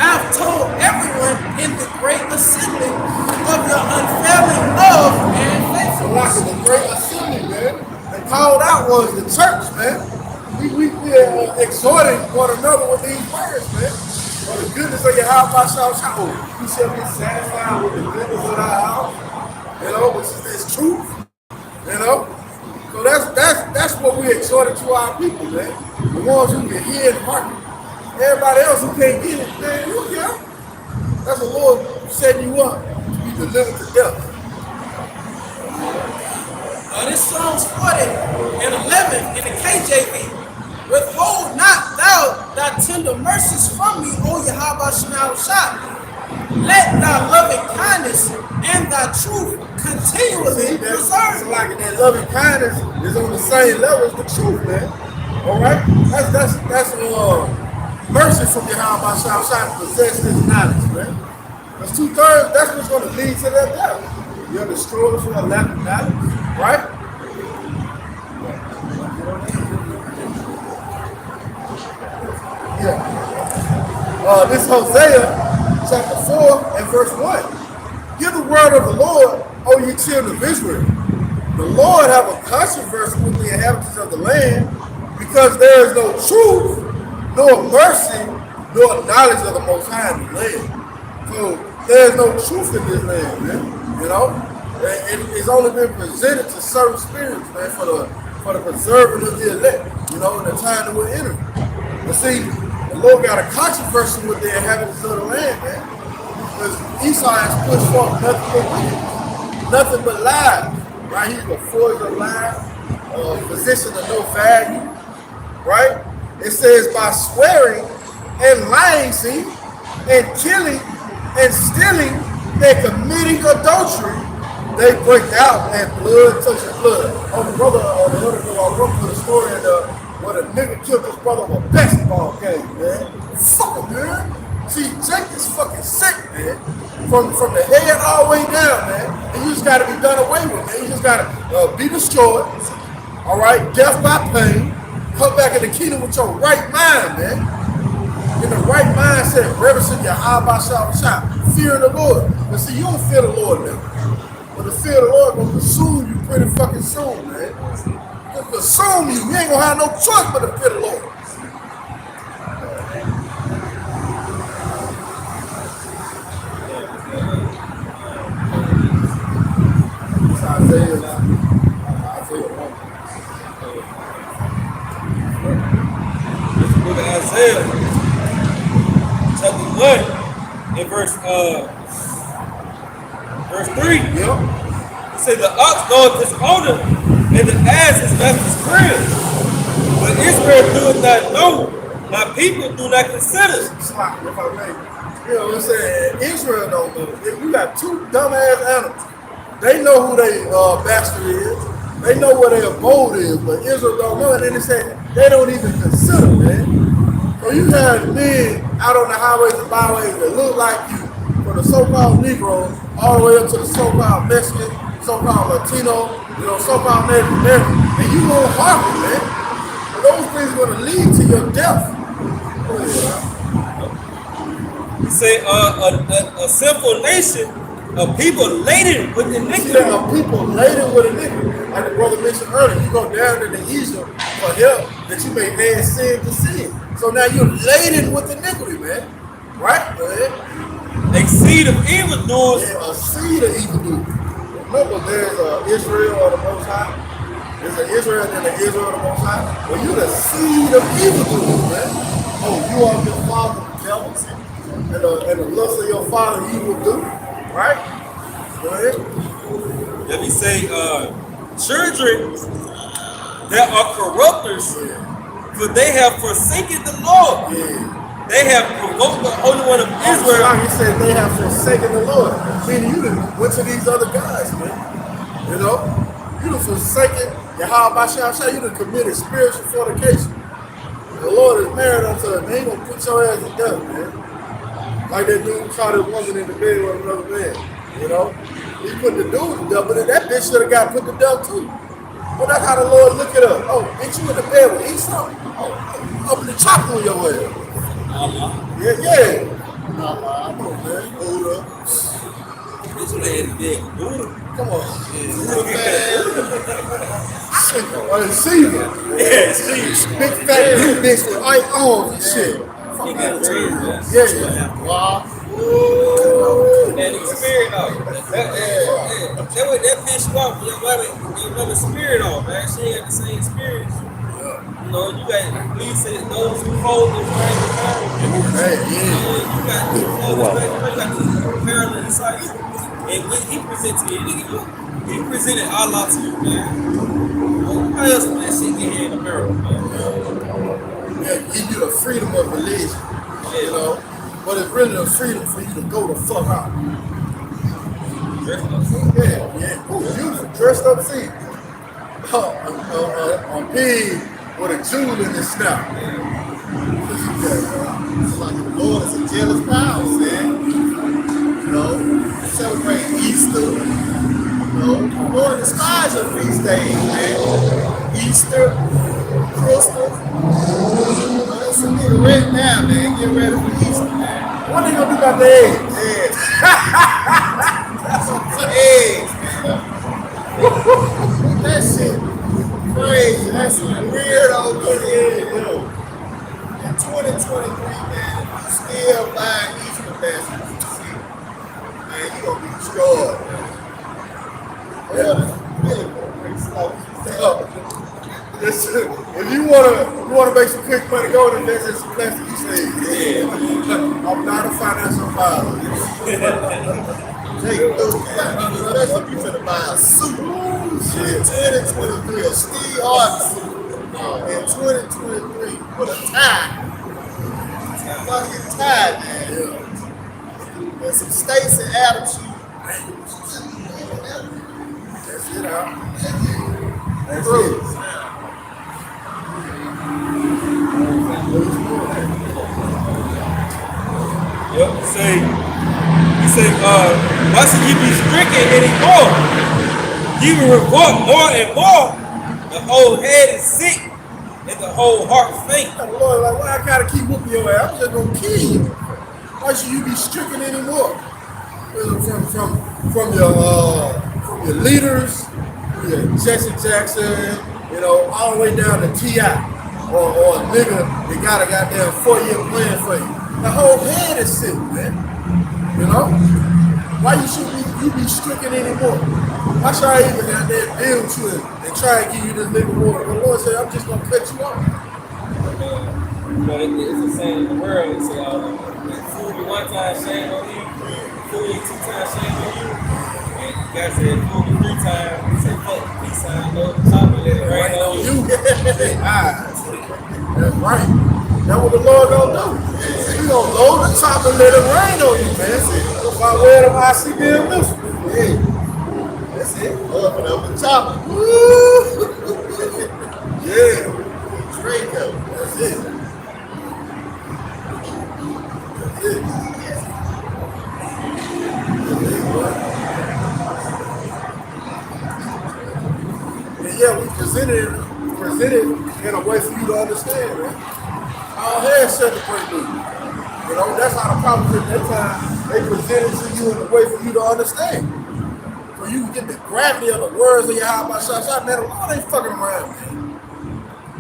I have told everyone in the great assembly of your unfailing love and faithfulness. Like the great assembly, man. And called out was the church, man. We are exhorting one another with these words, man. For the goodness of your house, I shall shout. You shall be satisfied with the goodness of thy house. You know, which is this truth. You know? So that's what we exhorted to our people, man. The ones who can hear and hearken. Everybody else who can't get it, man, you know. That's the Lord setting you up to be delivered to death. This Psalms 40 and 11 in the KJV. Withhold not thou thy tender mercies from me, O Yahweh Shah. Let thy loving kindness and thy truth continually preserve. Like that loving kindness is on the same level as the truth, man. All right, that's mercy from Yahweh Shah to possess this knowledge, man. That's 2/3. That's what's going to lead to that death. You're destroyed for a lack of knowledge, right? Yeah. This Hosea chapter 4 and verse 1. Hear the word of the Lord, O ye children of Israel. The Lord have a controversy with the inhabitants of the land, because there is no truth, nor mercy, nor knowledge of the Most High in the land. So there is no truth in this land, man. You know, it's only been presented to certain spirits, man, for the preserving of the elect. You know, in the time that we're entering. But see, the Lord got a controversy with the inhabitants of the land, man. Because Esau has pushed forth nothing but wickedness, nothing but lies. Right? He's a forge of lies, position of no value. Right? It says by swearing and lying, see, and killing and stealing and committing adultery, they break out and blood touches blood. Oh, the brother, the other girl, I wrote for the story where the nigga killed his brother with a basketball game, man. Fuck him, man. See, Jake is fucking sick, man. From the head all the way down, man. And you just gotta be done away with, man. You just gotta be destroyed. All right, death by pain. Come back in the kingdom with your right mind, man. In the right mindset, reverencing your Shah, fearing the Lord. But see, you don't fear the Lord now. But the fear of the Lord gonna consume you pretty fucking soon, man. Gonna consume you. You ain't gonna have no choice but to fear the Lord. It's Isaiah 1. It's the book of Isaiah, chapter 1, and verse 3. Yep. It says, the ox goeth his owner, and the ass his master's crib. But Israel doeth not know, my people do not consider. Slap, if I may. You know what I'm saying? Israel don't know. You got two dumbass animals. They know who their bastard is. They know where their abode is, but Israel don't know. And then they say they don't even consider, man. So you have men out on the highways and byways that look like you, from the so-called Negroes all the way up to the so-called Mexican, so-called Latino, you know, so-called Native American, and you won't harm it, man. But those things are going to lead to your death. You say a sinful nation, a people laden with iniquity. See, a people laden with iniquity. Like the brother mentioned earlier, you go down into Egypt for help that you may add sin to sin. So now you're laden with iniquity, man. Right? Go ahead. A seed of evildoers. Yeah, a seed of evildoers. Remember, there's Israel of the Most High. There's an Israel and the Israel of the Most High. Well, you're the seed of evildoers, man. Oh, you are your father, the devil, and the lust of your father you will do. Right? Go ahead. Let me say, children that are corrupters, for they have forsaken the Lord. Yeah. they have provoked the Holy One of Israel. He said they have forsaken the Lord. Meaning you done went to these other guys, man. You know? You done forsaken Yahweh Shah, you done committed spiritual fornication. The Lord is married unto him. He ain't gonna put your ass to death, man. Like that dude caught his woman in the bed with another man. You know? He put the dude to death, but that bitch should have got put to death too. Well, that's how the Lord look at us. Oh, bitch, you in the bed with Esau? Oh, open the chopper on your ass. Yeah. Come on, man. Buddha. Bitch, you ain't big Buddha. Come on. See you. Yeah, see. Big fat bitch with white arms and shit. He got a turn, man. Yeah. Wow. And the spirit off. That piss you off. Your mother spirit off, man. She ain't got the same spirit. You know, you got these those who hold this right behind. You got the parallel inside. And when he presented to you, he presented Allah to you, man. How else would that shit get here in America, man? Yeah, give you the freedom of religion, you know, but it's really the freedom for you to go the fuck out. Yeah. Ooh, beautiful, dressed up scene. On pig with a jewel in his snout. It's like the Lord is a jealous power, man. You know, celebrate Easter. You know, the Lord despise your feast days, man. Easter, Christmas. It's a nigga ready now, man. Get ready for Easter, man. What they gonna do about the eggs? That's some eggs, man. That shit crazy. That's some weirdo good eggs, yo. In 2023, man, you still buying Easter baskets, man, you gonna be destroyed, man. Well, really gonna slow. Listen, if you wanna make some quick money, go and invest in some plastic, you say, I'm not a financial advisor. Take those, especially if you finna buy a suit. Shit, 2023, a Steve Harvey suit. In 2023, with a tie. Fucking tie, man. And some Stacey Adams shoes. That's it out. That's True. it. Yep, he say, why should you be stricken anymore? You will revolt more and more. The whole head is sick and the whole heart faint. The Lord, like, why I gotta keep whooping your ass? I'm just gonna kill you. Why should you be stricken anymore? From your leaders, your Jesse Jackson, you know, all the way down to T.I. or a nigga that got a goddamn 4-year plan for you. The whole head is sick, man. You know? Why you should be stricken anymore? Why should I even goddamn deal with you and try and give you this nigga water? The Lord said, I'm just gonna cut you off. But it's the same in the world. They say, fool you one time, shame on you. Fool you 2 times, shame on you. And you guys said, fool you 3 times. You say, fuck the peace sign, go to the top and let it rain on you. That's right. That's what the Lord gonna do. He gonna load the top and let it rain on you, man. By way of ICBM missile. Hey, that's it. Up and over the top. Yeah. Draco. That's it. That's it. And yeah, we presented in a way for you to understand, man. Our heads set the break loose. You know, that's how the prophets at that time, they presented to you in a way for you to understand. So you can get the gravity of the words of Yahweh Shah, man, the Lord ain't fucking around, man.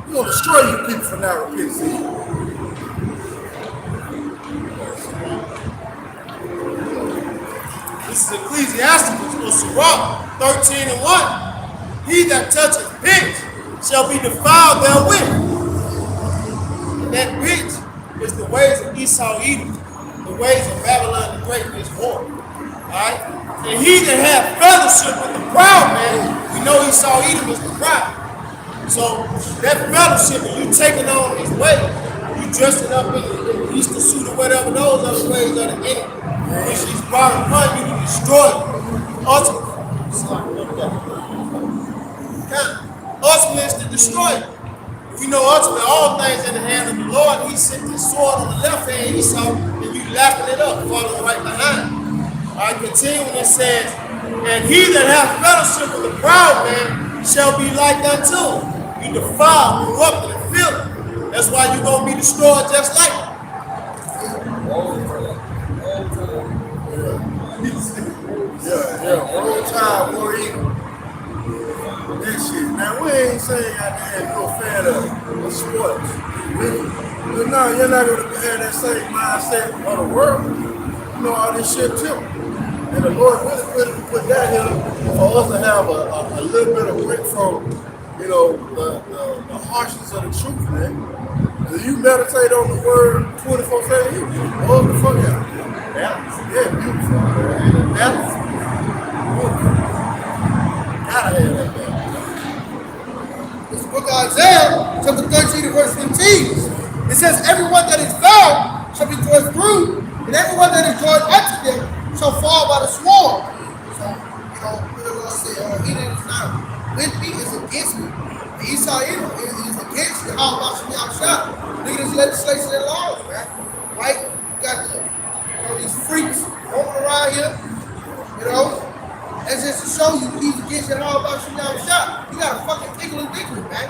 He's gonna destroy you people for not repenting. This is Ecclesiasticus or Sirach 13:1. He that toucheth pitch shall be defiled therewith. And that pitch is the ways of Esau Edom, the ways of Babylon the Great is war. Alright? And he that hath fellowship with the proud man, we know Esau Edom is the proud. So that fellowship, and you taking on his way, you dressing up in Easter suit or whatever, those are the ways of the enemy. When she's brought upon you to destroy you. Ultimately, it's to destroy you. We know ultimately all things in the hand of the Lord. He sent his sword on the left hand, Esau, and you lapping it up, following right behind. All right, continuing, it says, and he that hath fellowship with the proud man shall be like unto him. You defile, corrupted, and filthy. That's why you're going to be destroyed just like him. One time, war evil. That shit. Now, we ain't saying goddamn you're a fan of sports. But no, you're not going to have that same mindset of the world. You know, all this shit too. And the Lord really put that here for us to have a little bit of break from, you know, the harshness of the truth, man. If you meditate on the word 24/7, you blow the fuck out. Yeah, beautiful. Balance. Gotta have that balance. This book of Isaiah, chapter 13 and verse 15. It says, everyone that is found shall be thrust through, and everyone that is joined unto them shall fall by the sword. So, you know, what the Lord said, he that is not with me is against me. And Esau is against you. How about you outside? Look at this legislation and laws, man. Right? You got these freaks roaming around here, you know. That's just to show you he's against you. How about you outside? You got to fucking tickle his dickly, man.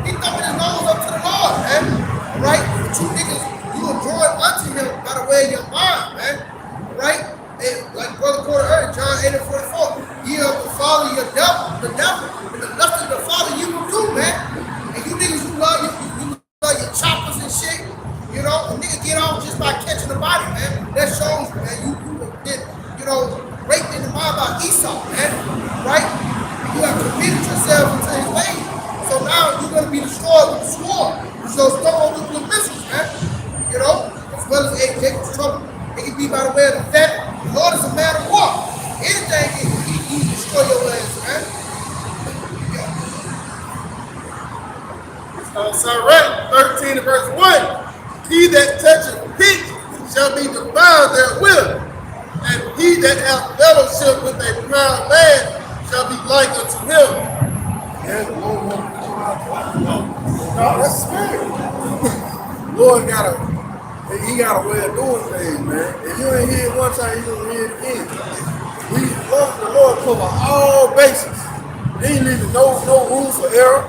He thumbing his nose up to the Lord, man. All right? The two niggas, you are drawn unto him by the way of your mind, man. All right? And like Brother Porter heard, John 8:44, ye of the father, the devil, and the lust of the father you will do, man. And you niggas, you love your choppers and shit. You know, a nigga get off just by catching the body, man. That shows, man, you did, you know, raped in the mind by Esau, man. Right? You have committed yourself into his ways. So now you're going to be destroyed with the sword. So stone nuclear missiles, man. You know, as well as Jacob's trouble. It can be by the way of the fact the Lord is a man of war. Anything he destroy your lands, man. Sirach 13 and verse 1. He that toucheth pitch shall be defiled therewith, and he that hath fellowship with a proud man shall be like unto him. Yeah, the Lord won't no, that's spirit. Lord got a way of doing things, man. If you ain't hear it one time, you gonna hear it again. The Lord cover all bases. He ain't leaving no room for error.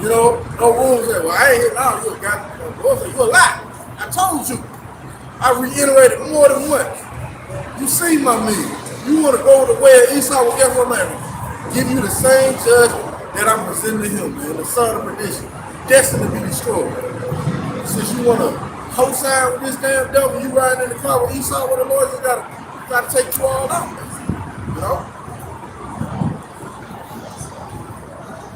You know, no room for, well, I ain't here now. You got the Lord said, you're a lie. I told you. I reiterated more than once. You see my man. You want to go the way of Esau, well, guess what, man? Give you the same judgment that I'm presenting to him, man. The son of perdition, destined to be destroyed. Since you want to co-sign with this damn devil, you riding in the car with Esau, with the Lord, you gotta take you all out, man. You know?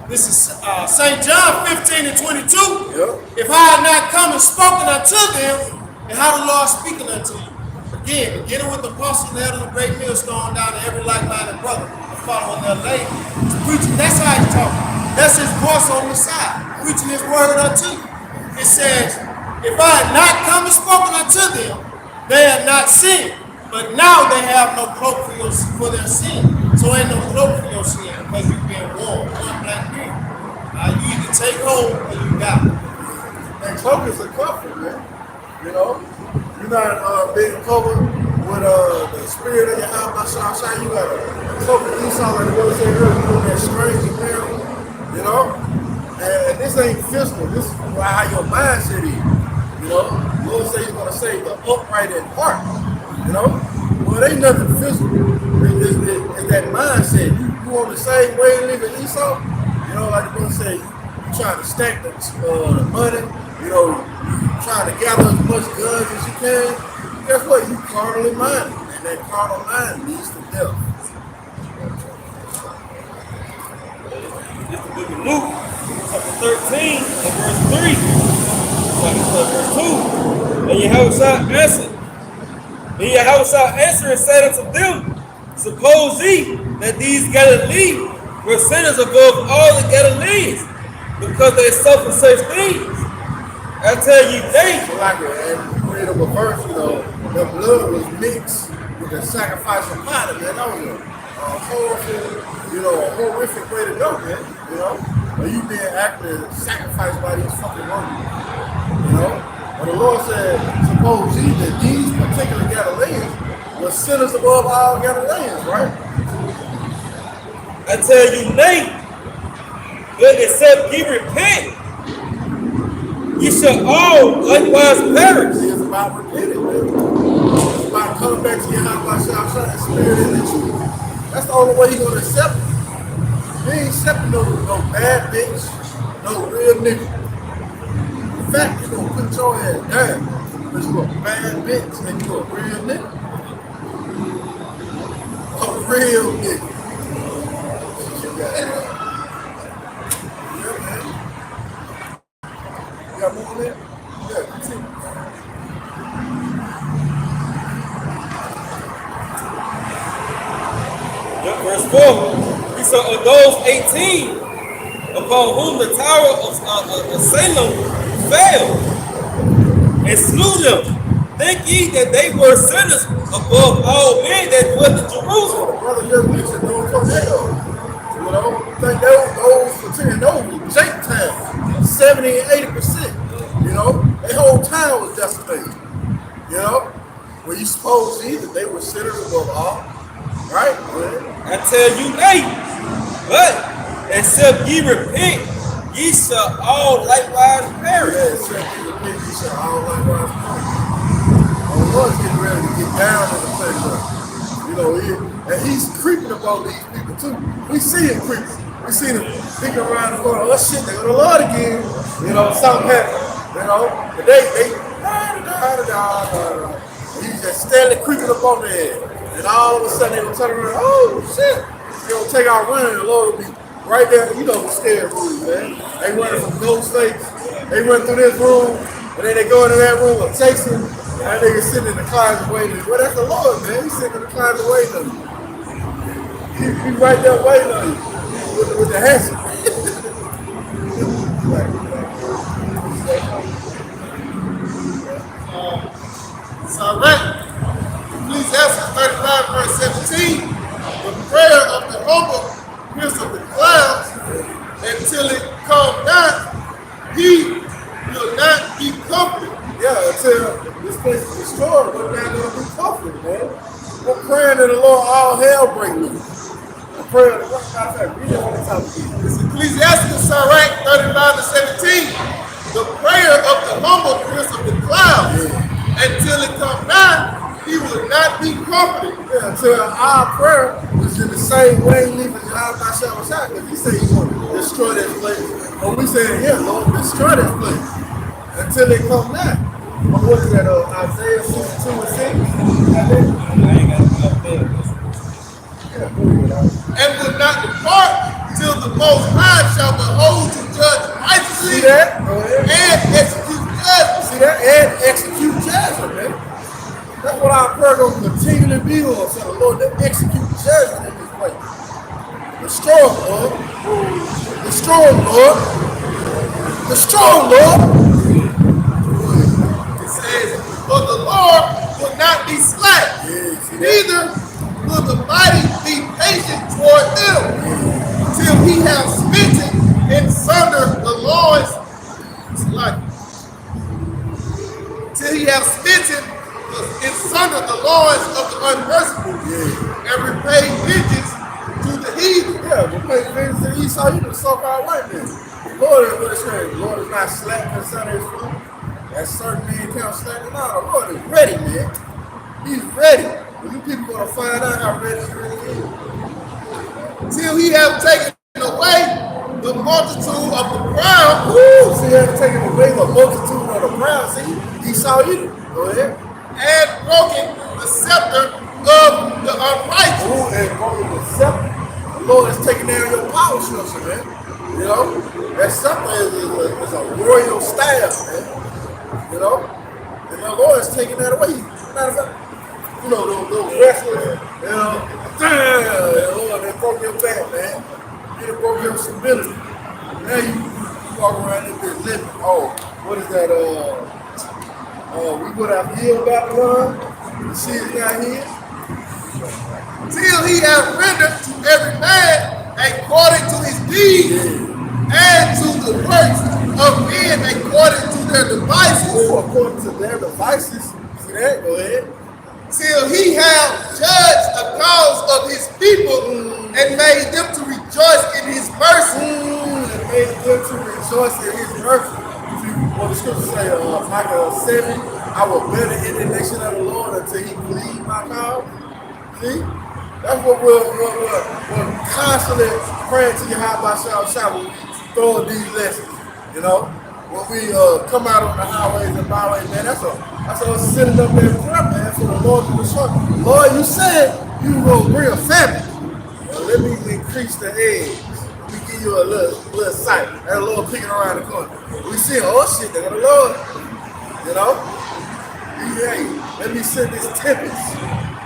This is St. John 15 and 22. Yep. If I had not come and spoken unto them, and how the Lord speaking unto you. Again, beginning with the apostles and elders, a great millstone down to every like-minded brother, following their lady. He's preaching, that's how he's talking. That's his voice on the side, preaching his word unto you. It says, if I had not come and spoken unto them, they had not sinned. But now they have no cloak for their sin. So ain't no cloak for your sin because you've been warned. One black man. You either take hold or you got it. And cloak is a comfort, man. You know? You're not being covered with the spirit of your house outside. You got a cloak of Esau, like the Lord said earlier, you know, that strange apparel. You know? And this ain't physical. This is how your mindset is. You know? The Lord says he's going to save the upright in heart. You know? Well, it ain't nothing physical. It's that mindset. You on the same way you live in Esau. You know, like the Lord said, you trying to stack the money. You know, you trying to gather as much guns as you can. Guess what? You carnally minded. And that carnal mind leads to death. This is the book of Luke, chapter 13, and verse 3. Verse 2. And Yahushua answered and said unto them, suppose ye that these Galileans were sinners above all the Galileans, because they suffer such things? I tell you, they. Like it, and read a of a verse, the blood was mixed with the sacrifice of body, man. That was a horrible, a horrific way to go, man. Or you being actually sacrificed by these fucking Romans. But the Lord said, suppose ye that these particular Galileans were sinners above all Galileans, right? I tell you, nay, but except ye repent, ye shall all likewise perish. It's about repenting, man. It's about coming back to your house by yourself and spirit in the truth. That's the only way you're going to accept it. You ain't accepting no bad bitch, no real nigga. In fact, you're going to put your ass down because you're a bad bitch and you're a real nigga. A real nigga. Yeah, man. You got more on there? Yeah, continue. Verse 4, he said, of those 18 upon whom the tower of Salem fell and slew them, think ye that they were sinners above all men that dwelt in Jerusalem? Brother just mentioned those tornadoes. Think those for 10, those Jake 70 and 80%. Their whole town was decimated. When you suppose either they were sinners above all, right? I tell you, nay, but except ye repent, ye shall all likewise perish. Yeah, except ye repent, ye shall all likewise perish. The Lord's getting ready to get down in the place. And he's creeping upon these people too. We see him creeping. We see them thinking around the corner, oh shit, they're gonna Lord again. Something happened. But they he's just steadily creeping up on their head. And all of a sudden they gonna turn around, oh shit. They're gonna take out running, the Lord will be right there. The scared room, man. They running from Ghostface. They run through this room, and then they go into that room and chase him. That nigga sitting in the closet waiting. Well, that's the Lord, man. He's sitting in the closet waiting on you. He's right there waiting on you with the hatchet. So, right. Ecclesiastes 35, verse 17. The prayer of the humble pierces the clouds until it come down. He will not be comforted. Yeah, until this place is destroyed, we're not going to be comforted, man. We're praying to the Lord, all hell break loose. The prayer of the Lord, read it on the top of it. It's Ecclesiastes 35 to 17. The prayer of the humble pierces the clouds. Until it come down, he will not be comforted. Yeah, until our prayer is in the same way leaving God by shall shot. Because he said he's going to destroy this place. But we saying, yeah, Lord, destroy this place. Until they come back. What is that, Isaiah 62 and 6? And will not depart till the Most High shall behold to judge righteously. See that? And execute judgment. See that? And execute judgment, man. That's what our prayer going to continually be on. So the Lord, to execute judgment in this place. Destroy, Lord. Destroy, Lord. Destroy, Lord. It says, for the Lord will not be slack, neither will the mighty be patient toward them, till he have smitten in sunder the loins. Till he have smitten in sunder the loins of the unmerciful, and repay vengeance to the heathen. Yeah, repay vengeance to Esau, you the so-called white man. The Lord is what it's saying. The Lord is not slack concerning his food. That certain man can't slack. No, the Lord is ready, man. He's ready. But you people gonna find out how ready he really is. Till he have taken away the multitude of the proud. Woo! See, he has taken away the multitude of the proud. See, Esau, you go ahead. And broken the scepter of the unrighteous. Ooh, and broken the scepter. The Lord is taking down your power structure, man. That scepter is a royal staff, man. And the Lord is taking that away. Matter of fact, those wrestlers, Lord, they broke your back, man. They broke your stability. Now you walk around in this living. Oh, what is that? We would have healed Babylon. The sea is not here. Till he hath rendered to every man according to his deeds, and to the works of men according to their devices. Ooh, according to their devices. See that? Go ahead. Till he have judged the cause of his people and made them to rejoice in his mercy. And made them to rejoice in his mercy. See what the scripture say, Micah 7, I will bear the indignation of the Lord until he plead my cause. See? That's what we're constantly praying to Yahweh Shah when we throw these lessons. You know? When we come out on the highways and byways, man, that's us sitting up there in prayer, man, for the Lord to restore. Lord, you said you will bring a famine. Well, let me increase the eggs. Let me give you a little sight. That Lord peeking around the corner. We see, oh shit, there the Lord. You know? Hey, let me send this tempest,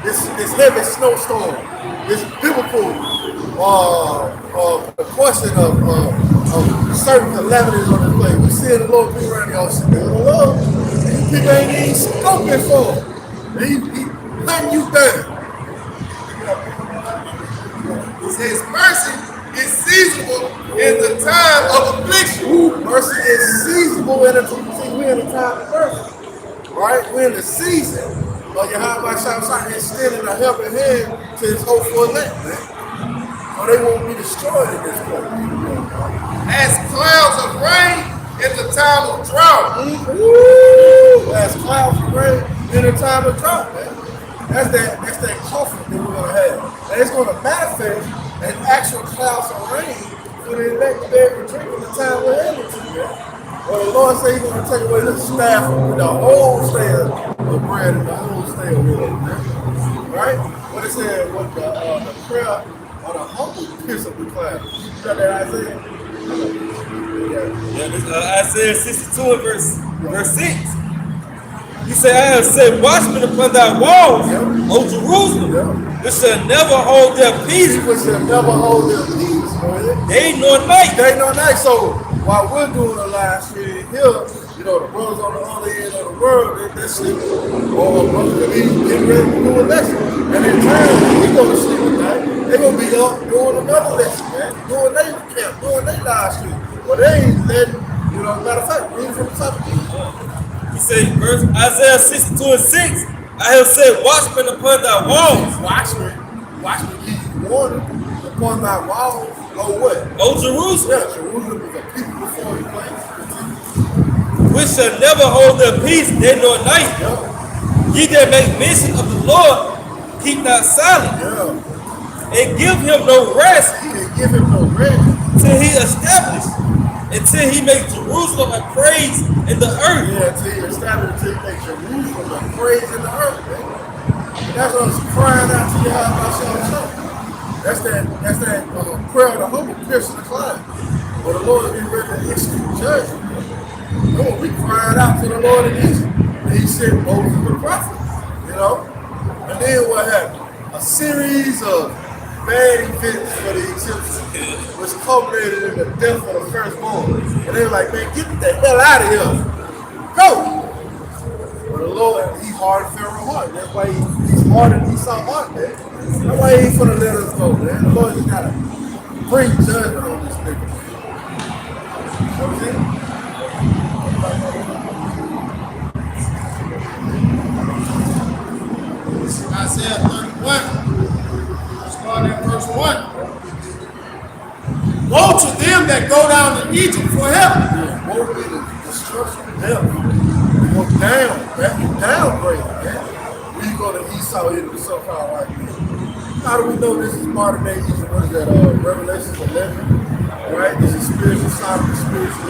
this heavy snowstorm, this biblical proportion of certain calamities on the way. We see the Lord be around y'all shit. The Lord, people ain't even scoping for him. He letting you down. His mercy is seasonable in the time of affliction. Ooh, mercy is seasonable in the time. We're in the time of mercy. Right? We're in the season. But Yahweh Shah extending a helping hand to his hopeful elect, man. So they won't be destroyed in this place. As clouds of rain in the time of drought. Ooh, as clouds of rain in the time of drought, man. That's that comfort that we're gonna have. And it's gonna manifest as actual clouds of rain for the elect to be able to drink in the time we're able to, man. Well, the Lord said he's gonna take away the staff with the whole stand of bread and the whole stand of water, man. Right? What it said, what the prayer of the humble pierce of the cloud. You got that Isaiah? Yeah, this Isaiah 62 and verse 6. He said, I have set watchmen upon thy walls, O Jerusalem, which shall never hold their peace. Which shall never hold their peace, man. Day nor night. Day nor night. So while we're doing a live stream here, you know, the brothers on the other end of the world, they're sleeping. Or brothers could be getting ready to do a lesson. And in time, we go to sleep at night, they're going to be up doing another lesson, man. Doing their camp, doing their live stream. Well, they ain't letting, you know, matter of fact, reading from the top of the He said, verse Isaiah 62 and 6, I have set watchmen upon thy walls. Watchmen give you warning upon thy walls. Oh, what? O Jerusalem, Yeah, Jerusalem is a people before the place. which shall never hold their peace day nor night. Ye that make mention of the Lord, keep not silent, and give him no rest He didn't give him no rest. till he establish, until he make Jerusalem a praise in the earth. Yeah, until he established, until he makes Jerusalem a praise in the earth, man. And that's us crying out to Yahweh. That's that prayer of the humble piercing the cloud. But the Lord is ready to execute judgment. No, we cried out to the Lord in Egypt. And he sent Moses the prophet, you know. And then what happened? A series of bad events for the Egyptians, which culminated in the death of the firstborn. And they were like, man, get the hell out of here. Go! But the Lord, he hardened Pharaoh's heart. That's why he's hardened Esau's heart, man. That's why he ain't gonna let us go, man. The Lord just gotta bring judgment on this nigga. You know what I'm saying? Isaiah 31, starting at verse 1. Woe to them that go down to Egypt for help. Woe be the destruction of them. We go down, man. Downgrade, man. We go to Esau into the so-called white man. How do we know this is modern day Egypt? What is that? Revelation 11. Right? This is spiritual side of the spiritual.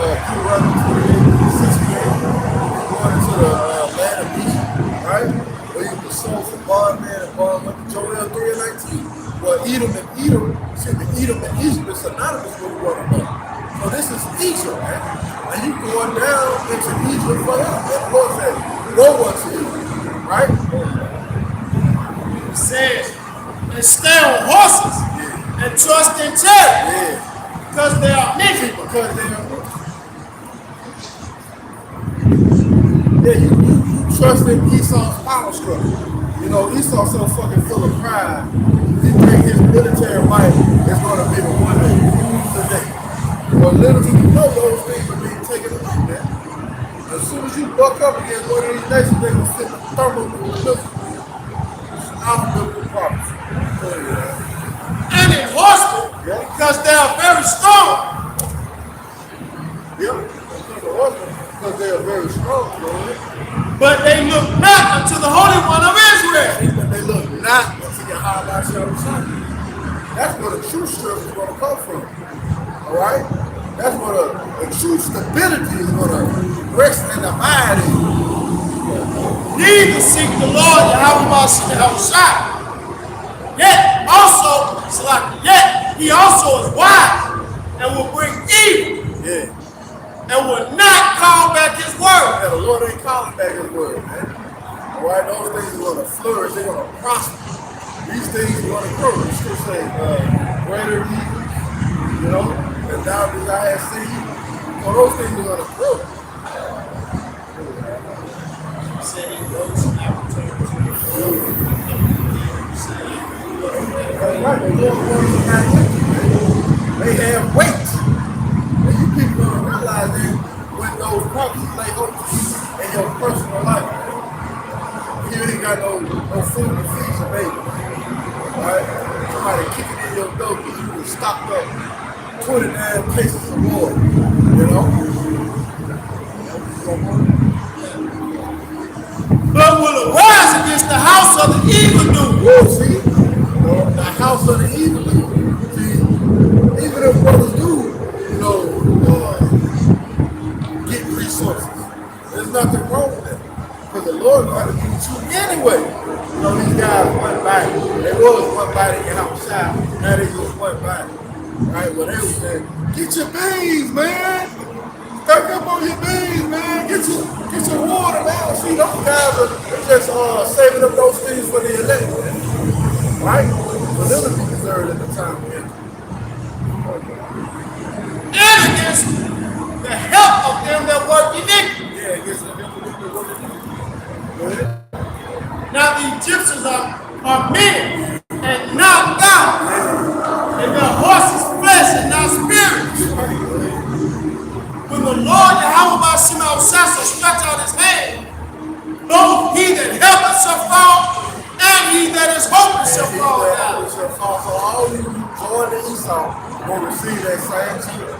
Deuteronomy 28, 68. We're going into the land of Egypt, right? Where you can sold for bondman and bondwoman. Joel 3 and 19. Well, Edom and Egypt is synonymous with one another. So this is Egypt, man. And you going down into Egypt for help. And the Lord said, woe unto you, right? It says, and stay on horses and trust in chariots, because they are many. Because they are Yeah, you trust in Esau's power struggle. You know, Esau's so fucking full of pride. He think his military might is going to be the one that rules the day. But little do you know those things are being taken away, man. As soon as you buck up against one of these nations, they're going to send a thermal missile out of the province. And in horsemen, because they are very strong. Yeah, because they are very strong, man. But they look not unto the Holy One of Israel. But they look not unto your high son. That's where the true strength is going to come from. All right? That's where the true stability is going to rest in the mind. Neither seek the Lord Yahweh. Yet also, yet he also is wise and will bring evil. Yeah. And will not call back his word. Yeah, the Lord ain't calling back his word, man. All right, those things are going to flourish. They're going to prosper. These things are going to grow. You still say, greater evils, you know, and now as I have seen. So those things are going to grow. That's right. The Lord wants to not empty, man. They have weight. And you people going to realize that when those promises lay hold in your personal life, you ain't got no food to feed your baby. Right? Somebody kicking in your door because you were stocked up 29 cases of water. You know? But will arise against the house of the evildoer. Whoa, see? The house of the evildoer. See? Even if brothers do, you know, get resources. There's nothing wrong with that. Because the Lord got to use you anyway. You know, these guys one body. They was one body in outside. Now they just one body. Right? Well, they was saying, get your beans, man. Stack up on your beans, man. Get your water, man. See, those guys are just saving up those things for the elect, man. Right? But they'll be deserved at the time, man. And against the help of them that work iniquity. Yeah, against the help of them that work iniquity. Now the Egyptians are men and not God. And their horses flesh and not spirit. When the Lord Yahweh shall stretch out his hand, both he that helpeth shall fall, and he that is hoping shall fall down. So all you join the Esau will receive that same spirit.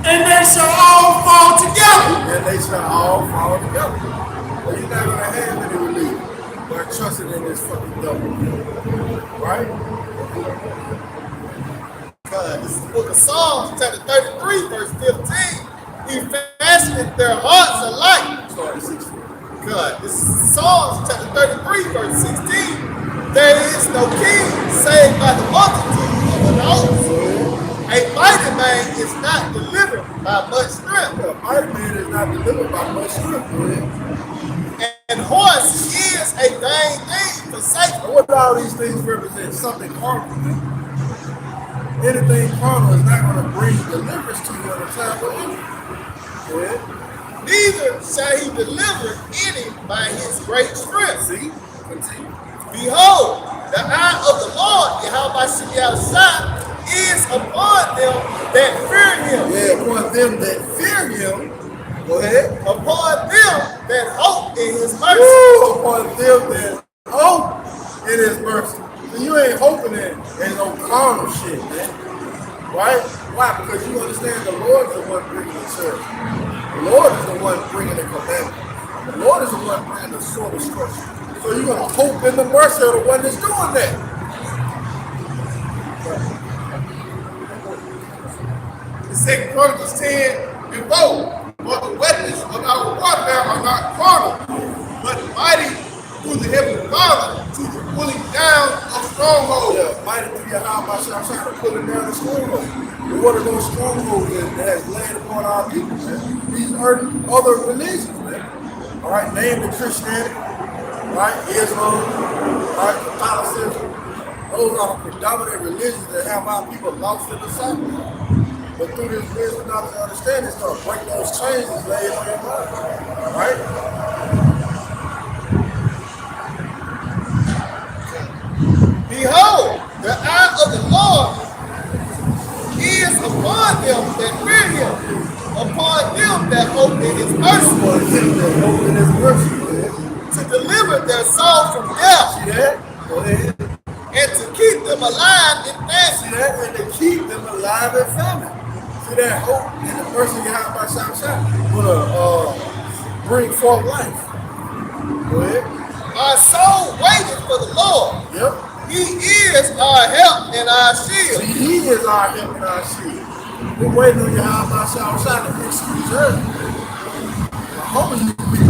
And they shall all fall together. And they shall all fall together. But you're not going to have any relief by trusting in this fucking devil. Right? God, this is the book of Psalms, chapter 33, verse 15. He fashioned their hearts alike. Sorry, 16. God, this is Psalms, chapter 33, verse 16. There is no king save by the multitude of an oath. A mighty man is not delivered by much strength. A mighty man is not delivered by much strength, man. And horse is a vain thing for Satan. What do all these things represent? Something carnal, man. Anything carnal is not going to bring deliverance to you at a time of evil. Yeah. Neither shall he deliver any by his great strength. See? Continue. Behold, the eye of the Lord, Yahweh Shah, is upon them that fear him. Yeah, upon them that fear him. Go ahead. Upon them that hope in his mercy. Woo, upon them that hope in his mercy. So you ain't hoping in no carnal shit, man. Right? Why? Because you understand the Lord is the one bringing the church. The Lord is the one bringing the commandment. The Lord is the one bringing the sword of destruction. So you're going to hope in the mercy of the one that's doing that. Second Chronicles 10 and 4. For the weapons of our warfare are not carnal, but mighty through the heavenly Father to the pulling down of strongholds. Yeah, mighty through your house, I'm trying to pull it down the stronghold. And what are those strongholds that has laid upon our people, man? These are other religions, man. All right, named the Christianity, right? Islam, right? Catholicism. Those are the predominant religions that have our people lost in the cycle. But through this wisdom, knowledge, and understanding, it's going to break those chains that's laid on your mind. Right? Behold, the eye of the Lord is upon them that fear him, upon them that hope in his mercy, For him that hope in his mercy, man. to deliver their soul from death, See that? Go ahead. and to keep them alive in See famine. that? And to keep them alive and famine. See that hope and the mercy you have by shot will bring forth life. Go ahead. Our soul waiteth for the Lord. Yep. He is our help and our shield. See, he is our help and our shield. We're waiting on you how by shot to fix you deserve. I hope you be.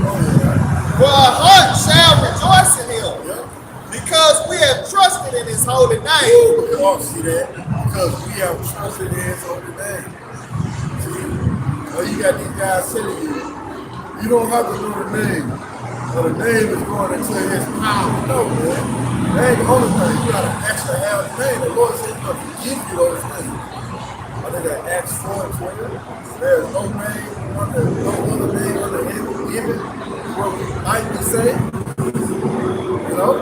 Oh, yeah. For our heart shall rejoice in him, Yep. because we have trusted in his holy name. Oh, see that? Because we have trusted in his holy name. See? Oh, you got these guys telling you, you don't have to know the name. But the name is going into his power. No, man. That ain't the only thing. You got to actually have the name. The Lord said he's going to give you those names. I think that Acts 4:20. There's no name under, no other name under heaven given where we might be saved. You know?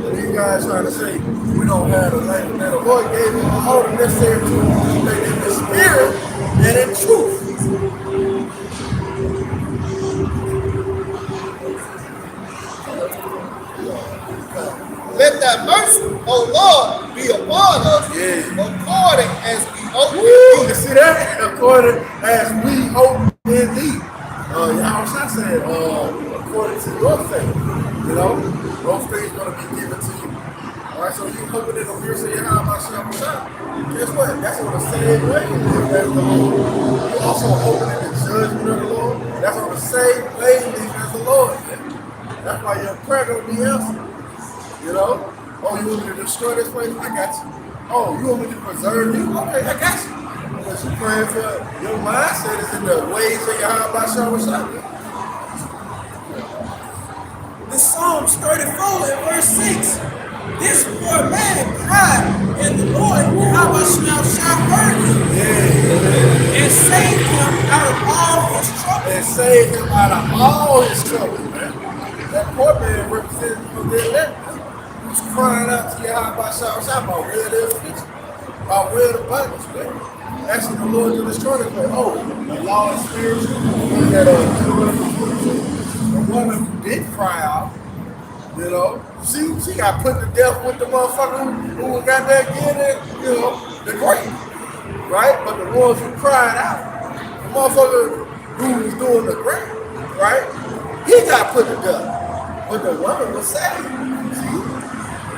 And these guys trying to say we don't have the name. And the Lord gave them all the necessary tools to make it in the spirit and in truth. Let thy mercy, O Lord, be upon us, according as we hope in You thee. see that? According as we hope in thee. Y'all said, according to your faith. You know, those things going to be given to you. Alright, so you hoping in the mercy of Yahweh Shah. Guess what? That's on the same way as the Lord. You also hoping in the judgment of the Lord. That's on the same way as the Lord. Man. That's why your prayer going to be answered. You know? Oh, you want me to destroy this place? I got you. Oh, you want me to preserve you? Okay, I got you. But you praying for your mindset is in the ways of Yahweh Shah. The Psalms 34 and verse 6. This poor man cried, and the Lord Yahweh shall heard him and saved him out of all his trouble. And save him out of all his trouble, man. That poor man represents their left. He's crying out to Yahweh Shah about where their future, about where the Bible's man. Asking the Lord to destroy the place. Oh, the law is spiritual. The woman who did cry out, you know, she got put to death with the motherfucker who got that getting, you know, the great, right? But the ones who cried out, the motherfucker who was doing the great, right? He got put to death, but the woman was saved. See?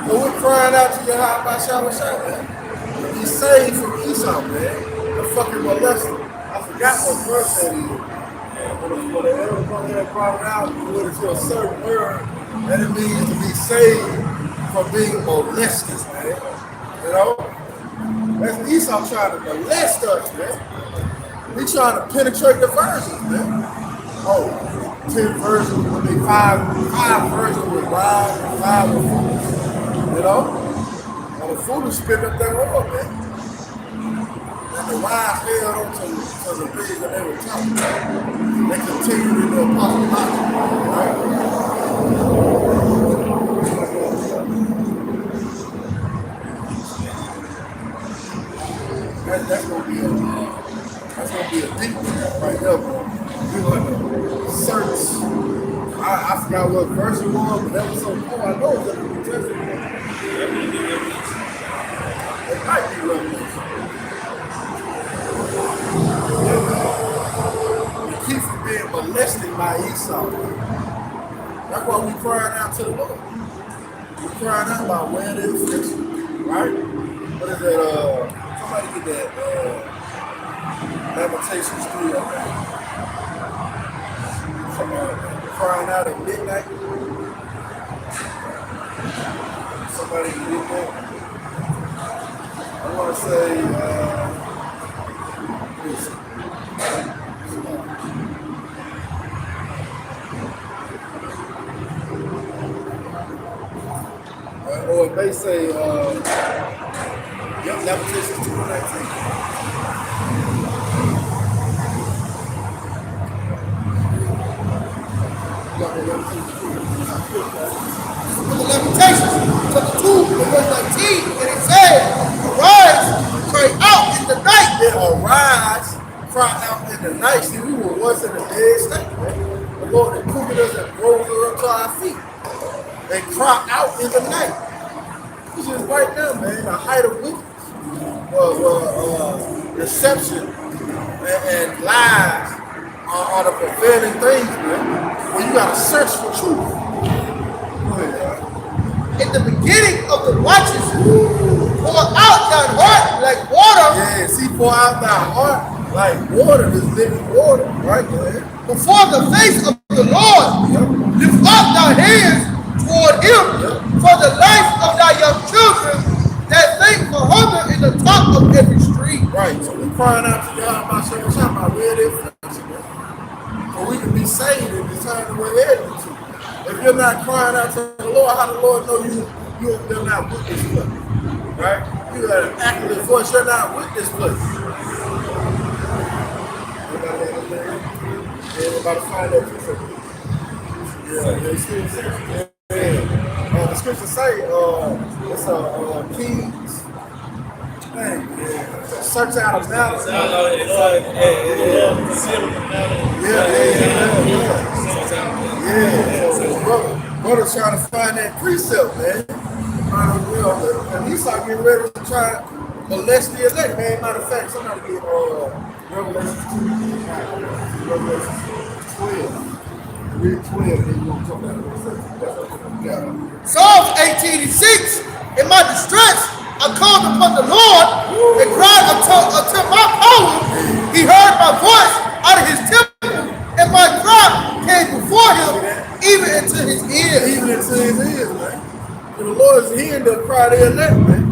So we're crying out to Yahweh Shah, man. He's saved from Esau, man. The fucking molester. I forgot what verse that is. When the elder come here and brought it out, you went into a certain word, and it means to be saved from being molested, man. You know? That's Esau trying to molest us, man. He trying to penetrate the verses, man. Oh, 10 verses, I mean, five verses with wise and 5 with foolish. You know? And the foolish spit up that world, man. And the wise held on to the things that they were talking about. They continued in the apostle doctrine, right? That's gonna be a deep one right there, bro. We're gonna search. I forgot what verse it was, but that was so cool. I know it's in the New Testament. It might be Revelation. We keep from being molested by Esau. That's why we crying out to the Lord. We crying out about where it is fixed, right? What is that? Somebody get that Lamentations 3 up there. Somebody crying out at midnight. Somebody can get that. I want to say, or it may say, Lamentations 2:19. With the Lamentations, chapter 2, and verse 19, and it says, arise, cry out in the night. Yeah, arise, cry out in the night. See, we were once in a dead state, man. The Lord had quickened us and rose us up to our feet. And cry out in the night. Which is right now, man, the height of wickedness. Deception and lies are the prevailing things, man. Well, you gotta search for truth. Go ahead. In the beginning of the watches, pour out thy heart like water. Yeah, see, pour out thy heart like water, this living water, right? Go ahead. Before the face of the Lord, lift up thy hands toward him for the life of thy young children that think for hunger in the top of every street. Right, so we crying out to God about showing us about where they're from. So we can be saved and determine where they're heading to. If you're not crying out to the Lord, how the Lord know you're not with this place? Right? You got an active voice, you're not with this place. Everybody find that truth. Yeah, the scripture say, it's Kings. Man, search out a mountain. Brother's trying to find that precept, man. And Esau getting ready to try to molest the elect, man. Matter of fact, somebody get Revelation 2. Revelation 12. Read 12, then you won't talk about it. Psalms 18:6. In my distress, I called upon the Lord and cried until my power. He heard my voice out of his temple, and my cry came before him, even into his ears. Even into his ears, man. And the Lord is hearing the cry of the elect, man.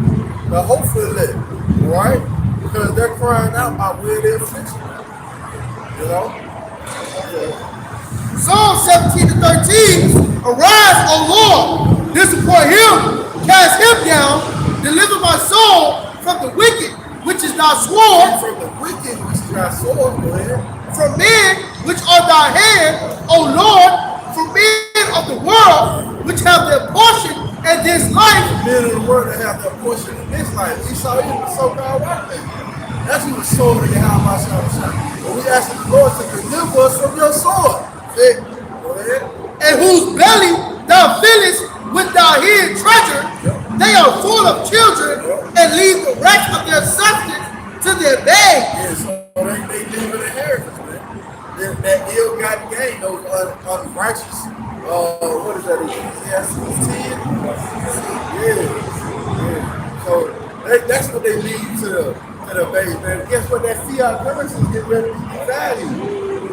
The hopeful elect, right? Because they're crying out about where they're affliction. You know? Psalm 17:13. Arise, O Lord, disappoint him, cast him down, deliver my soul from the wicked, which is thy sword. From the wicked, which is thy sword, go ahead. From men which are thy hand, O Lord, from men of the world, which have their portion in this life. Men of the world that have their portion in this life. Esau is the so-called white man. That's who was sold to how my son. But we ask the Lord to deliver us from your sword. See? Go ahead. And whose belly thou fillest with thy hidden treasure. They are full of children and leave the rest of their substance to their babes. Yeah, so they leave an inheritance, man. That ill-gotten gain, those unrighteous, what is that, Ecclesiastes 10? Yeah. So that's what they leave to the base, man. Guess what? That fiat currency is getting ready to be devalued.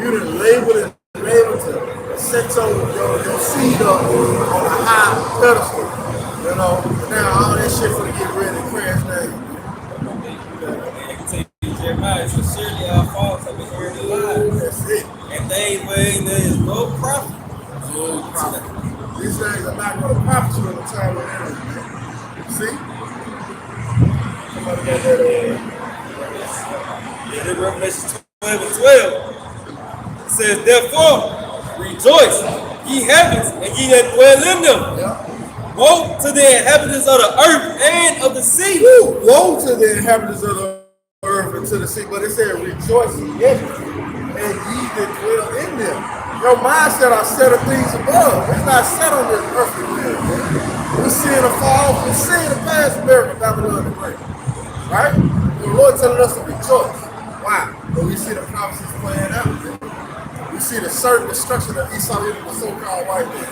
You done labeled it, to set your seed up on a high pedestal. You know, now all that shit for to get ready to crash down. Jeremiah, so surely our faults have been heard alive. That's it. And they where there is no profit. No profit. These things are not going to profit you in the time of end, man. See? Somebody got that Yeah, in Revelation 12:12. It says, therefore, rejoice, ye heavens, and ye that dwell in them. Yeah. Woe to the inhabitants of the earth and of the sea. Woo! Woe to the inhabitants of the earth and to the sea. But it said, rejoice ye heavens, and ye that dwell in them. Your mindset are set of things above. It's not set on this earthly realm, man. We're seeing a fall, we're seeing the past America, Babylon, the Great. Right? The Lord telling us to rejoice. Why? But we see the prophecies playing out. Man. We see the certain destruction of Esau, the so-called white man.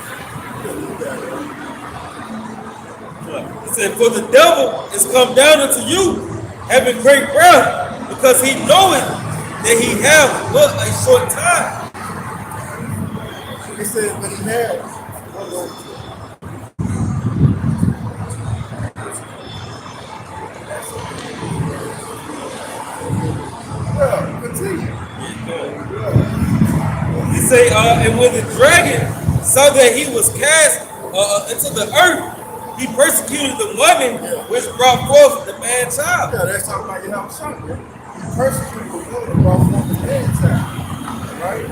It said, for the devil is come down unto you, having great wrath, because he knoweth that he hath but a short time. He said, but he has. Yeah, continue. He say, and when the dragon saw that he was cast into the earth, he persecuted the woman which brought forth the man child. Yeah, that's talking about you have a son, man. He persecuted the woman that brought forth the man child. Right?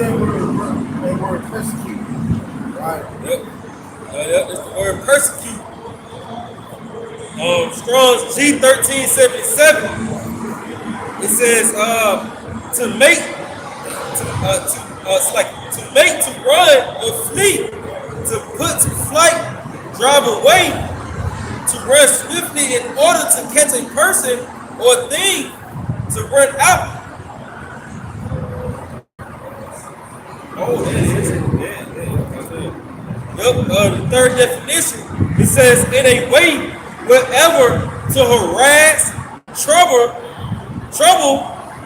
same word persecute. Right? Yep. Yep, it's the word persecute. Strong's G1377. It says to make, it's like to make, to run or flee, to put to flight, drive away, to run swiftly in order to catch a person or thing, to run out. Oh, there it is. Yeah. Yep. The third definition, it says in a way, wherever, to harass, trouble,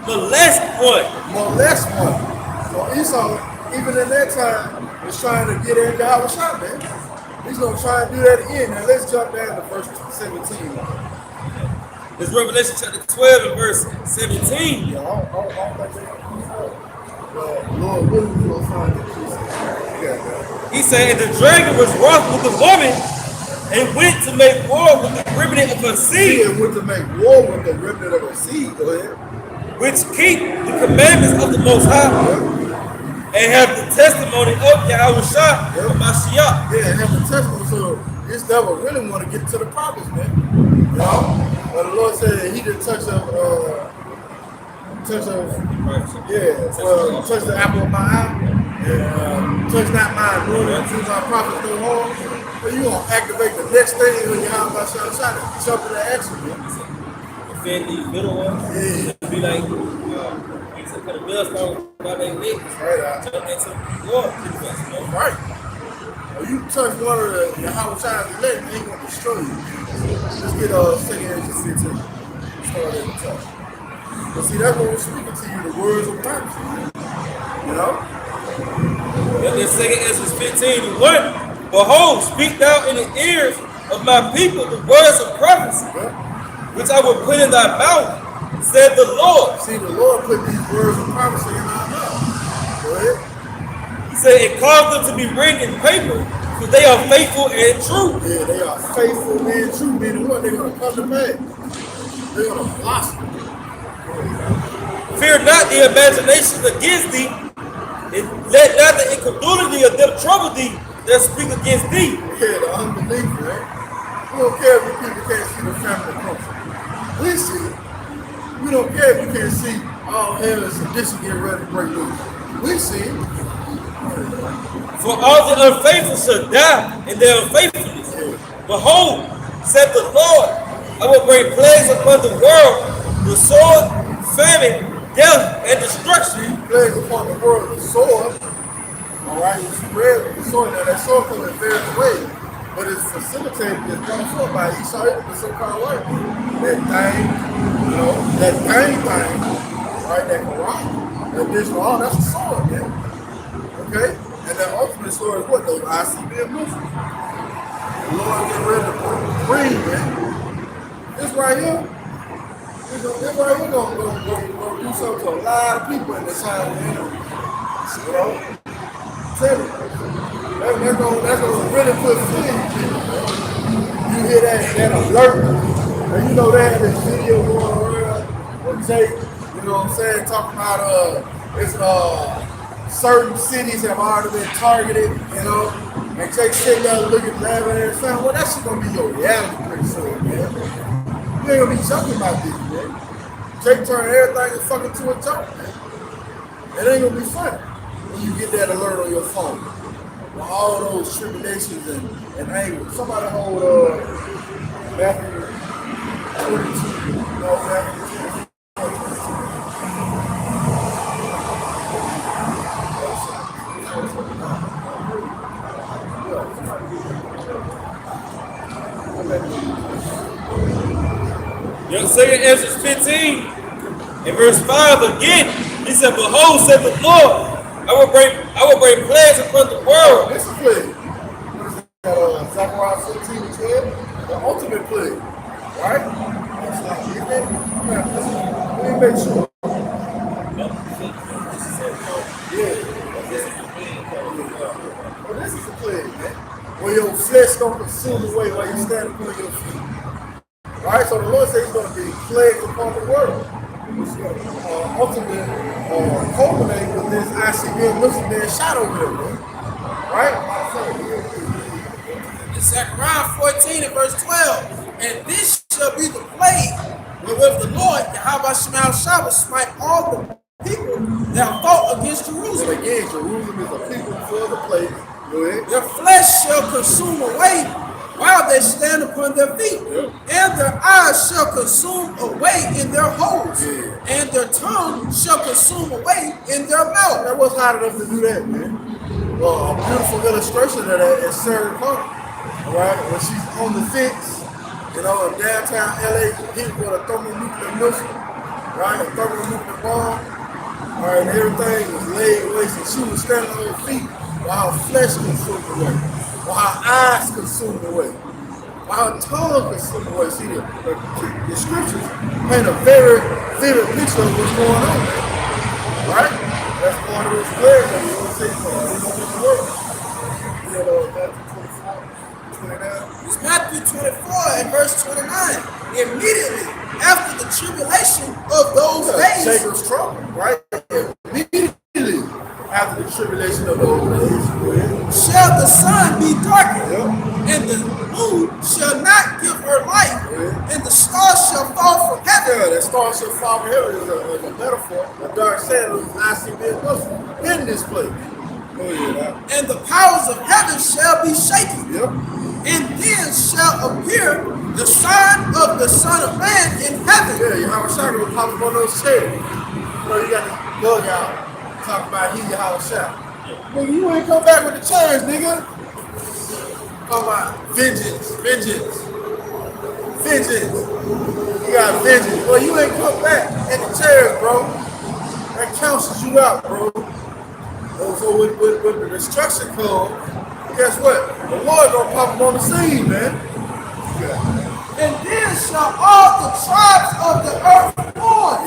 molest one. Molest one. So Esau, even in that time, was trying to get in God was shot, man. He's gonna try and do that again. Now let's jump down to verse 17. It's Revelation chapter 12 and verse 17. Yeah, I don't think they but Lord willing, we'll find it. Yeah. He said, and the dragon was wroth with the woman and went to make war with the remnant of her seed. He went to make war with the remnant of her seed. Go ahead. Which keep the commandments of the Most High and have the testimony of Yahweh Shah of Mashiach. Yeah, and have the testimony. So this devil really want to get to the promise, man. You know? But the Lord said he didn't touch touch the apple of my eye, and touch not my anointing, choose our prophets no harm. But you gonna activate the next thing when you're out by trying to jump into action, man. Defend these middle ones. Yeah. Be like, put a millstone by their neck. Right. Jump into war. Right. When you touch one of the Yahweh Shai's elect, they ain't gonna destroy you. Let's get 2 Ezra 15. Start at the top. But see, that's what we're speaking to you, the words of prophecy. You know? And then 2 Ezra 15 and 1. Behold, speak thou in the ears of my people the words of prophecy, which I will put in thy mouth, said the Lord. See, the Lord put these words of prophecy in our mouth. Go ahead. He said, it caused them to be written in paper, for they are faithful and true. Yeah, they are faithful and true, meaning what? They're going to come to pass. They're going to blossom. Fear not the imaginations against thee, and let not the incredulity of them trouble thee that speak against thee. Yeah, the unbelief, right? We don't care if you people can't see the family culture. We see it. We don't care if you can't see all hell and sedition get ready to break loose. We see it. For all the unfaithful shall die in their unfaithfulness. Behold, said the Lord, I will bring plagues upon the world, the sword, famine, death, and destruction. Plagues upon the world, the sword. All right, you read the sword. Now that sword comes in various ways, but it's facilitated, it's brought forth by Esau, the so-called white man. That thing, you know, that thing, right? That Quran, that digital, all that's a sword, man. Okay? And that ultimate sword is what? Those ICB and Muslims. The Lord get ready to bring, man. This right here, this right here gonna do something to a lot of people in this time, man. You know? Tell you. That's gonna really put fear in people, man. You hear that alert, and you know they had this video going around with Jake, you know what I'm saying, talking about it's certain cities have already been targeted, you know, and Jake sitting there looking laughing and saying, well, that shit gonna be your reality pretty soon, man. You ain't gonna be joking about this, man. Jake turned everything and fucking to a joke, man. It ain't gonna be funny when you get that alert on your phone. With all those tribulations and anger. Somebody hold Matthew 22. No, Matthew 2 Ezra 15 and verse 5 again. He said, behold, said the Lord, I will bring plagues upon the world. This is plague. What is that? Zechariah 15 and 12? The ultimate plague. Right? That's not you think? Let me make sure. Yeah. Well, this is a plague, man. Where your flesh don't consume away while you stand upon your feet. Right? So the Lord says he's going to be plagues upon the world. ultimately culminate with this ICBM missile being shot over there, man. Right? In Zechariah 14 and verse 12, and this shall be the plague wherewith the Lord, Yahweh Shema will smite all the people that fought against So Jerusalem. again, Jerusalem is a people for the place. Go ahead. Their flesh shall consume away while they stand upon their feet, and their eyes shall consume away in their holes, and their tongue shall consume away in their mouth. That was hard enough to do that, man. Well, a beautiful illustration of that is Sarah Connor. All right, when she's on the fence, you know, in downtown LA, hit with a thermonuclear missile, right? A thermonuclear bomb. All right, and everything was laid waste, and she was standing on her feet while her flesh consumed away, while her eyes consumed away, while her tongue consumed away. See, the scriptures paint a very vivid picture of what's going on, right? That's one of those words that we always say, in the world. You know, It's Matthew 24 and verse 29. Immediately after the tribulation of those days, Jacob's trouble, right? Immediately after the tribulation of those days, shall the sun be darkened, and the moon shall not give her light, and the stars shall fall from heaven. yeah, that star shall fall from heaven is a metaphor. A dark shadow is ICBM in this place. And the powers of heaven shall be shaken. Yep. And then shall appear the sign of the Son of Man in heaven. Yeah, Yahweh Shai will pop up on those chairs. You know, you got this bug out talking about he Yahweh Shai. Nigga, you ain't come back with the chairs, nigga. Talking about vengeance. You got vengeance. Well, you ain't come back in the chairs, bro. That counsels you out, bro. So with the destruction comes, guess what? The Lord gonna pop up on the scene, man. Yeah. And then shall all the tribes of the earth mourn,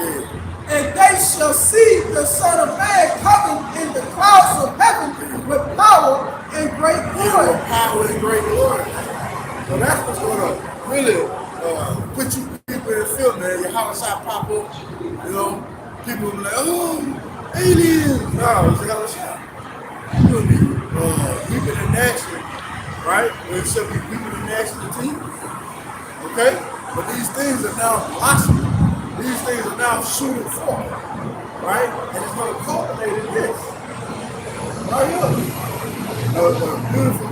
and they shall see the Son of Man coming in the clouds of heaven with power and great glory. With power and great glory. So that's what's gonna really put you people in the field, man. Your house shot pop up, you know, people will be like, oh, aliens. No, it's a hell of a shot. You'll be weeping in action, right? There shall be weeping in action to you. Okay? But these things are now blossoming. These things are now shooting forth, right? And it's going to culminate in this. Right here. A beautiful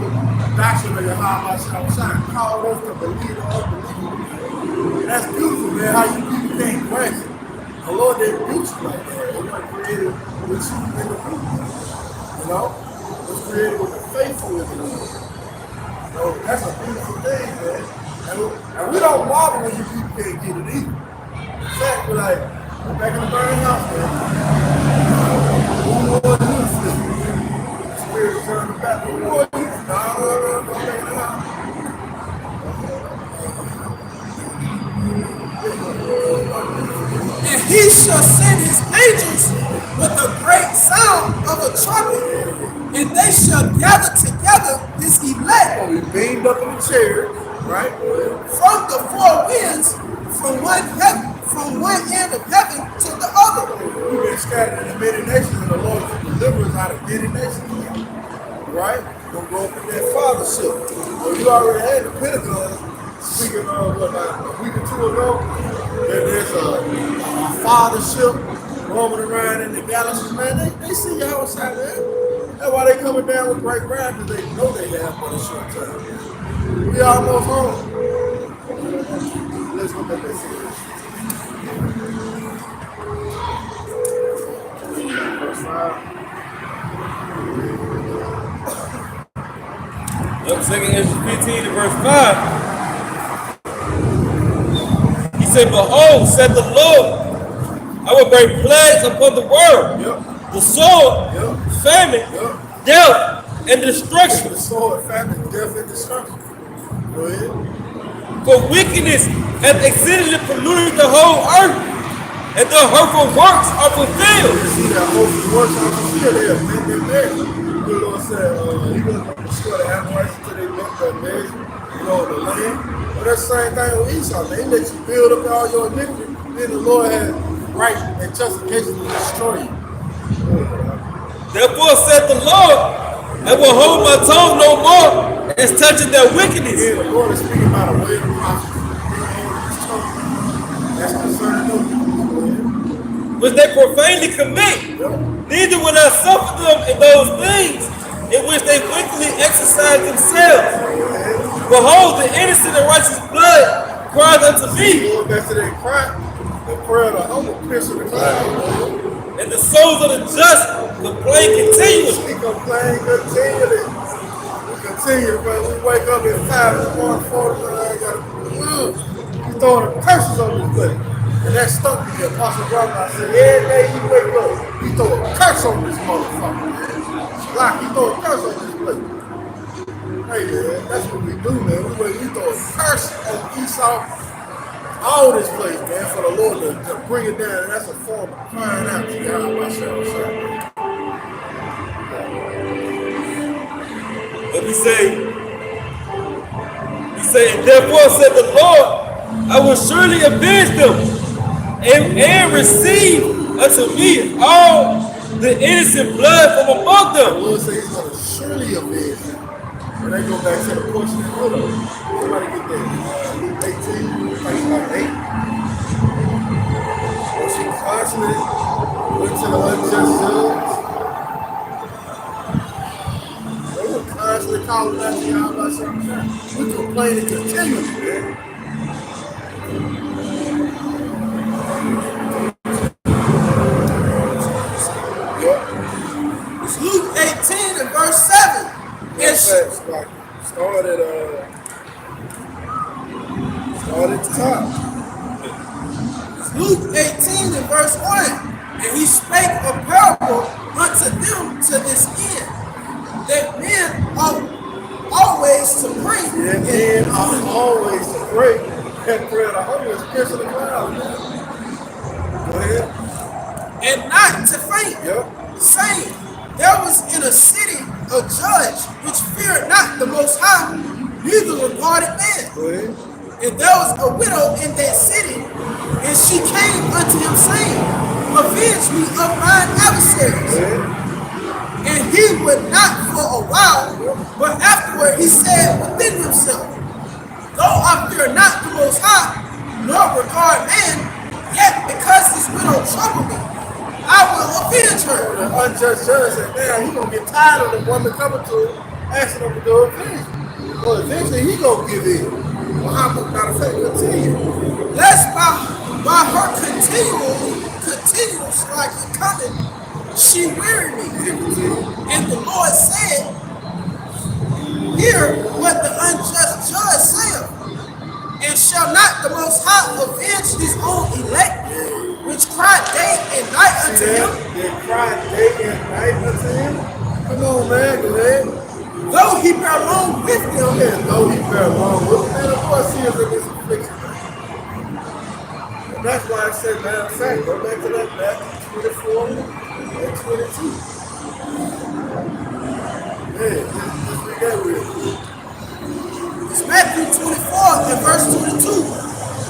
doctrine of Yahweh Shai called us to believe the unbelievable. That's beautiful, man, how you people can't grasp it. The Lord didn't build you like that. He was created with you in the people. You know? It was created with the faithful in the Lord. So that's a beautiful thing, man. And we don't bother when you people can't get it either. In fact, we're like, we're back in the burning house, man. Who more do this thing? The Spirit is turning back. Who more do this? No, back in the house. And he shall send his angels with a great sound of a trumpet, and they shall gather together his elect. Oh, we beamed up in the chair, right? From the four winds, from one end of heaven to the other. We've been scattered in many nations, and the Lord will deliver us out of many nations. Right? We'll go up in that fathership. Well, you already had the Pentagon. Speaking of about a week or two ago, there's a fathership roaming around in the galaxies, man. They see y'all outside there. That's why they coming down with great wrath, because they know they have for a short time. We almost home. Let's go back and see. Verse 5. Yep, 2 Ezra 15 and verse 5. He said, behold, said the Lord, I will bring plagues upon the world, the sword, famine, death, and destruction. The sword, famine, death, and destruction. Go ahead. For wickedness hath exceedingly polluted the whole earth, and the hurtful works are fulfilled. You see that hurtful works are fulfilled. They have been their marriage. The Lord said, He was going to destroy the Amorites until they met their marriage, you know, the land. But that's the same thing with Esau. They let you build up all your iniquity. Then the Lord had right and justification to destroy you. Therefore said the Lord, I will hold my tongue no more as touching their wickedness. Yeah, the Lord is speaking about a way of prophecy. That's concerning those people. Which they profanely commit, neither will I suffer them in those things in which they wickedly exercise themselves. Behold, the innocent and righteous blood cries unto me, Going back to that cry, the prayer of the humble piercing the cloud. and the souls of the just complain continually. We complain continually. We continue, but we wake up at 5 in the morning, 4 in the morning, we throwing curses on this place. And that stuck me. Apostle Robert said, every day you wake up, he throw a curse on this motherfucker. Like he throw a curse on this place. Hey man, that's what we do, man. We throw a curse on Esau. All this place, man, for the Lord to bring it down. And that's a form of crying out to God myself. But he say, and therefore said the Lord, I will surely avenge them and receive unto me all the innocent blood from among them. The Lord says he's going to surely avenge them. And they go back to the portion of the Lord. Somebody get that. Luke 18, verse like 8. When she constantly went to the unjust judge, they were constantly calling out to y'all about something. We complaining continually, man. It's Luke 18 and verse 7. Start at the top. Luke 18 and verse 1. And he spake a parable unto them to this end, that men ought always to pray. Yeah, men ought always to pray. That prayer of the homeless piercing the cloud. Go ahead. And not to faint, saying, there was in a city a judge which feared not the Most High, neither regarded man. Go ahead. And there was a widow in that city, and she came unto him, saying, avenge me of mine adversaries. And he would not for a while, but afterward he said within himself, though I fear not the Most High, nor regard man, yet because this widow troubled me, I will avenge her. The unjust judge said, man, he gonna get tired of the woman coming to him, asking him to do it. Well, eventually he gonna give in. Well, how much matter of fact continue? Lest by her continuous like coming, she wearied me. And the Lord said, hear what the unjust judge saith. And shall not the Most High avenge his own elect, which cry day and night unto him? They cry day and night unto him? Come on, man, go ahead. Though he bear along with them, Yeah, though he bear along with them, and of course he is in his affliction. And that's why I said, matter of fact, go back to that Matthew 24 and 22. Yeah, let's read that real quick. it's Matthew 24 and verse 22.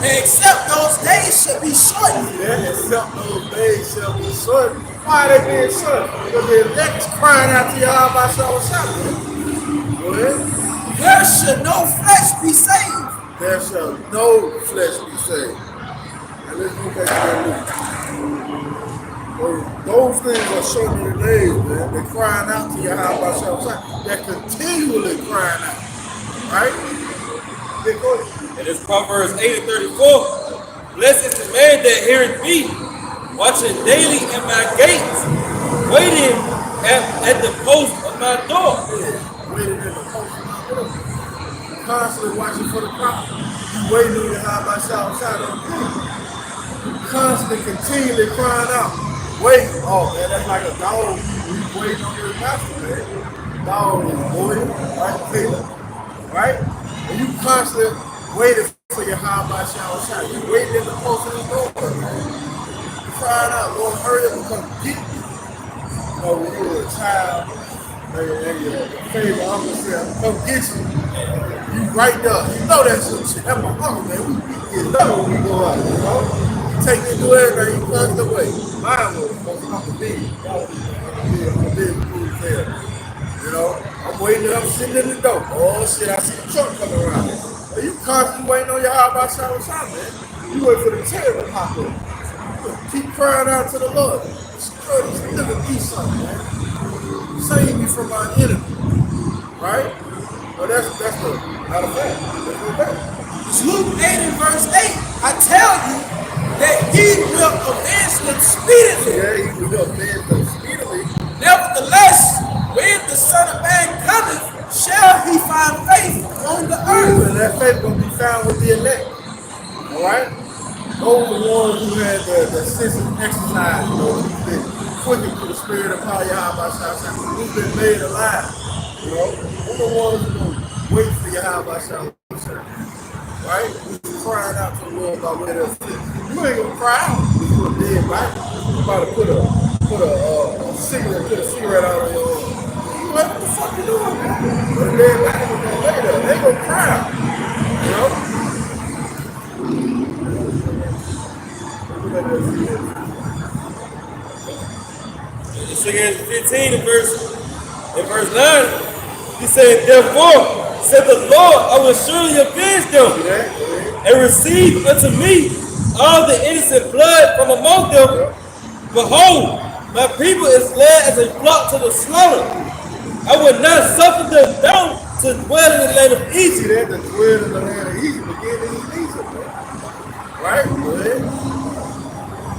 And except those days shall be shortened. Yeah, except those days shall be shortened. Why are they being shortened? Because the elect is crying out to y'all about salvation. Go ahead. There shall no flesh be saved. There shall no flesh be saved. And let's go back to that. Those things are shortening the days, man. They're crying out to y'all about salvation. They're continually crying out. Right? Yeah, go ahead. And it's Proverbs 8 and 34. Blessed is the man that heareth me, watching daily at my gates, waiting at the post of my door. Waiting at the post of my door. Constantly watching for the prophet. You waiting to have myself outside of the constantly, continually crying out. Wait. Oh, man, that's like a dog. He's waiting on his master, man. Dog is loyal, right? Taylor, right? And you constantly waiting for your high by shot. You waiting at the post of the door. You crying out, Lord, hurry up and come get me. You know, when you were a child, and your favorite uncle said, come get you. You right there. You know that shit. That's my uncle, man. We get love when we go out, you know? take me to everything, you passed away. Mine was I'm a big food there. You know, I'm waiting, I'm sitting in the door. Oh shit, I see the truck coming around. Well, you constantly waiting on your how about shot, man. You wait for the terror to pop up. Keep crying out to the Lord. Deliver me something, man. Save me from my enemy. Right? Well, that's not a fact. That's no fact. It's Luke 8 and verse 8. I tell you that he will avenge them speedily. Yeah, he will avenge them speedily. Nevertheless, when the Son of Man cometh, shall he find faith on the earth? And that faith will be found with the elect. All right? Those are the ones who had the sense of exercise, you know, who've been quickened through the spirit of power, who've been made alive. You know, those are the ones who are waiting for your high by shall. Right? Who's crying out to the Lord about where they're sick. You ain't gonna cry out if you're dead, right? You're about to put a cigarette out on your arm. You like, what the fuck you doing, man? Put a dead body with that later. They ain't gonna cry out. You know? It's again 15 in verse 9. He said, therefore, said the Lord, I will surely avenge them and receive unto me all the innocent blood from among them. Behold, my people is led as a flock to the slaughter. I will not suffer them down to dwell in the land of See Egypt. that? The dwell in the land of Egypt again in Egypt, man. Right? Go ahead.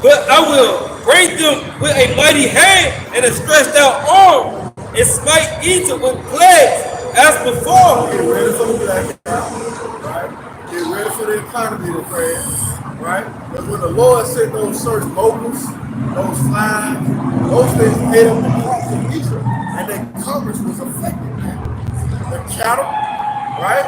But I will break them with a mighty hand and a stretched out arm and smite Egypt with plagues as before. Get ready for the blackout, right? Get ready for the economy to crash, right? Because when the Lord sent those search moguls, those flies, those things ate up the crops of Egypt, and their commerce was affected, man. The cattle, right?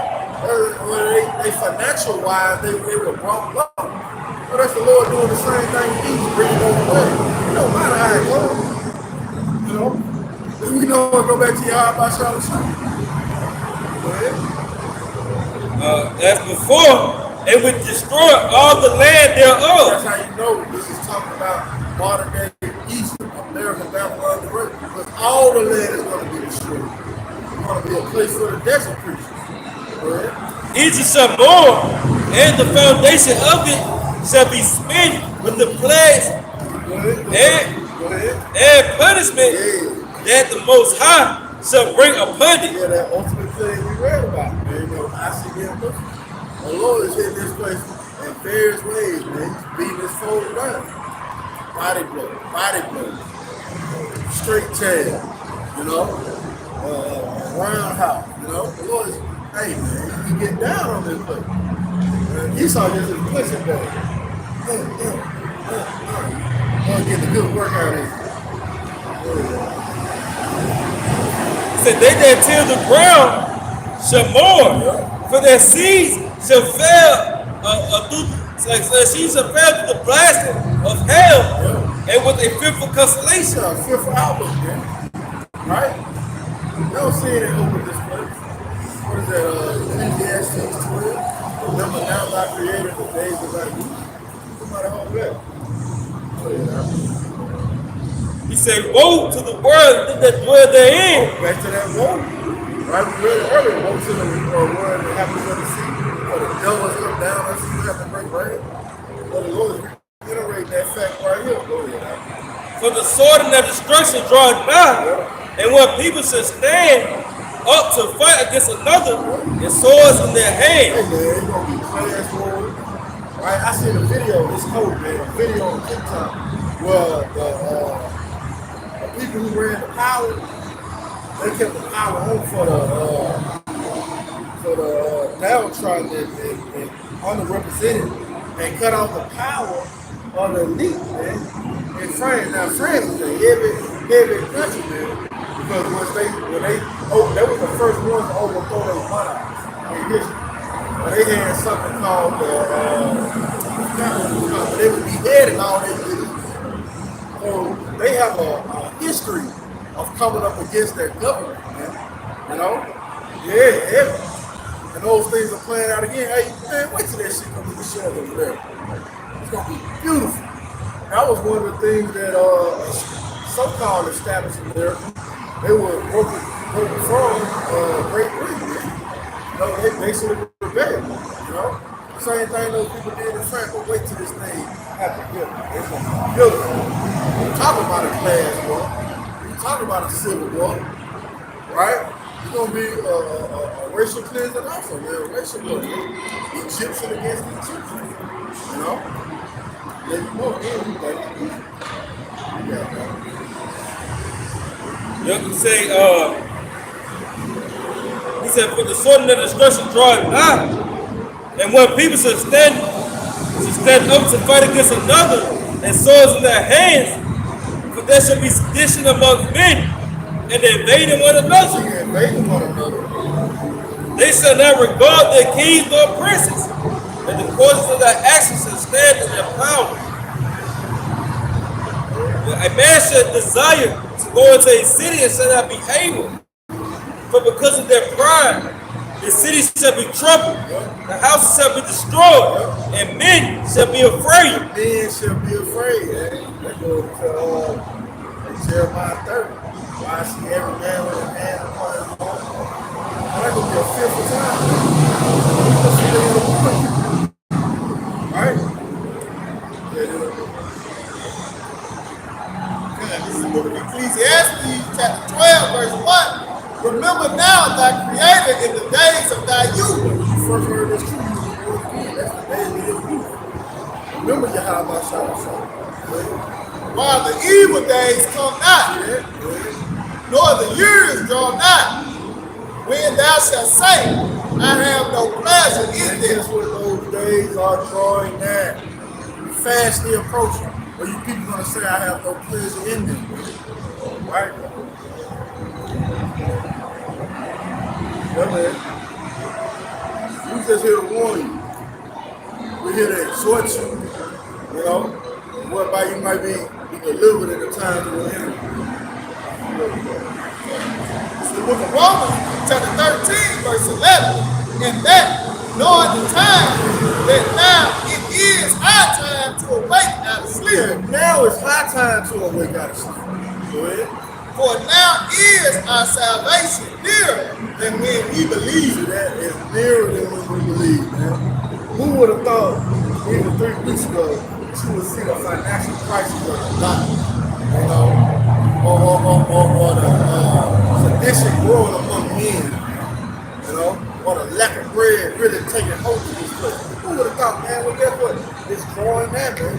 They financial wise, they were brought low. But that's the Lord doing the same thing in Egypt, bringing those away. It don't matter how it goes, you know. We know what go back to your high by shall. As before, and would destroy all the land thereof. That's how you know this is talking about modern day Egypt, America, Babylon the Great. Because all the land is going to be destroyed. It's going to be a place for the desert creatures. Right? Egypt shall mourn, and the foundation of it shall be spent with the plagues and punishment that the Most High shall bring upon it. Yeah, that ultimate thing we read about. Man, you know, I see them. The Lord is in this place in various ways, man. He's beating his foes down. Body blow, straight tail, you know, roundhouse, you know. The Lord is, hey man, you get down on this place. Esau just is pushing back. Gonna get the good work out of it. He said, they that till the ground shall mourn, for their seeds shall fail she shall fail through the blasting of hell, and with a fearful consolation. A fearful outlook, man. Right? You don't see it over this place. What is that? Ecclesiastes 12. Remember now thy creator the days of thy youth. Somebody hold that. He said, woe to the world that dwell therein. Back to that woe. Right? We read it earlier. Woe to the word that happens on the sea. For the devils come down and see you have to break bread. But the Lord is reiterating that fact right here. Go ahead. For the sword and their destruction draweth nigh, and when people shall stand up to fight against another, and swords in their hands. Hey man, it's gonna be class war. Right? I seen a video, it's cold, man, a video on TikTok where the people who ran the power, they kept the power on for the downtrodden and underrepresented, and cut off the power of the elite, man. In France, now France is a heavy country, man, because they were the first ones to overthrow those monarchs in history. They had something called they would be beheaded all they did. So they have a history of coming up against their government, man. You know? Yeah. And those things are playing out again. Hey, man, wait till that shit comes to the show over there. It's gonna be beautiful. That was one of the things that so-called established America, they were broken from Great Britain. You know, they basically rebelled. You know, same thing those people did in France. But wait till this thing happens here. It's gonna be beautiful. You talk about a class war. You talk about a civil war, right? It's gonna be a racial cleansing also, man. A racial war. Egyptian against Egyptian. You know. Yeah, you know, You can say, he said, for the sword and the destruction draweth nigh, and when people shall stand up to fight against another, and swords in their hands, for there shall be sedition among men, and they invading one another. They shall not regard their kings nor princes, and the causes of their actions shall stand in their power. A man shall desire to go into a city and shall not be able, for because of their pride, the city shall be troubled, the houses shall be destroyed, and men shall be afraid. Men shall be afraid. That goes to Jeremiah 30. Why I see every man with his hand upon his own. That could be a fearful time. Right? This is the book of Ecclesiastes, chapter 12, verse 1. Remember now thy creator in the days of thy youth. When you first heard this truth, that's the day of your youth. Remember Yahweh Shalom. While the evil days come not, nor the years draw not, when thou shalt say, I have no pleasure in And them. guess what those days are drawing now? Fastly approaching. Where you people gonna say I have no pleasure in them. Right? Yeah, man. We just here to warn you. We're here to exhort you, you know, whereby you might be delivered at the time of the enemy. It's the book of Romans, chapter 13, verse 11. And that, knowing the time, that now it is high time to awake out of sleep. Yeah, now it's high time to awake out of sleep. Go ahead. For now is our salvation nearer than when we believed. That is nearer than when we believe, man. Who would have thought even 3 weeks ago that you would see the financial crisis of the dollar, you know, or the sedition growing among men, you know, or the lack of bread really taking hold of this place? Who would have thought, man? Well, guess what? It's growing that, man.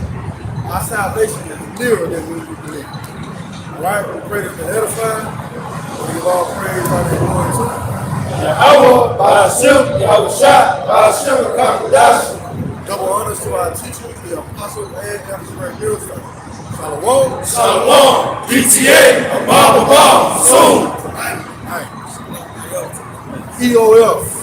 Our salvation is nearer than when we believe. All right, we pray this to edify. We give all praise by the glory to Yahweh, by Hashem, Yahweh Shah, by Hashem, Kakadash. double honors to our teachers, the apostles, and Emperor Millstone. Shalom. Shalom, PTA, Abba, soon. EOF.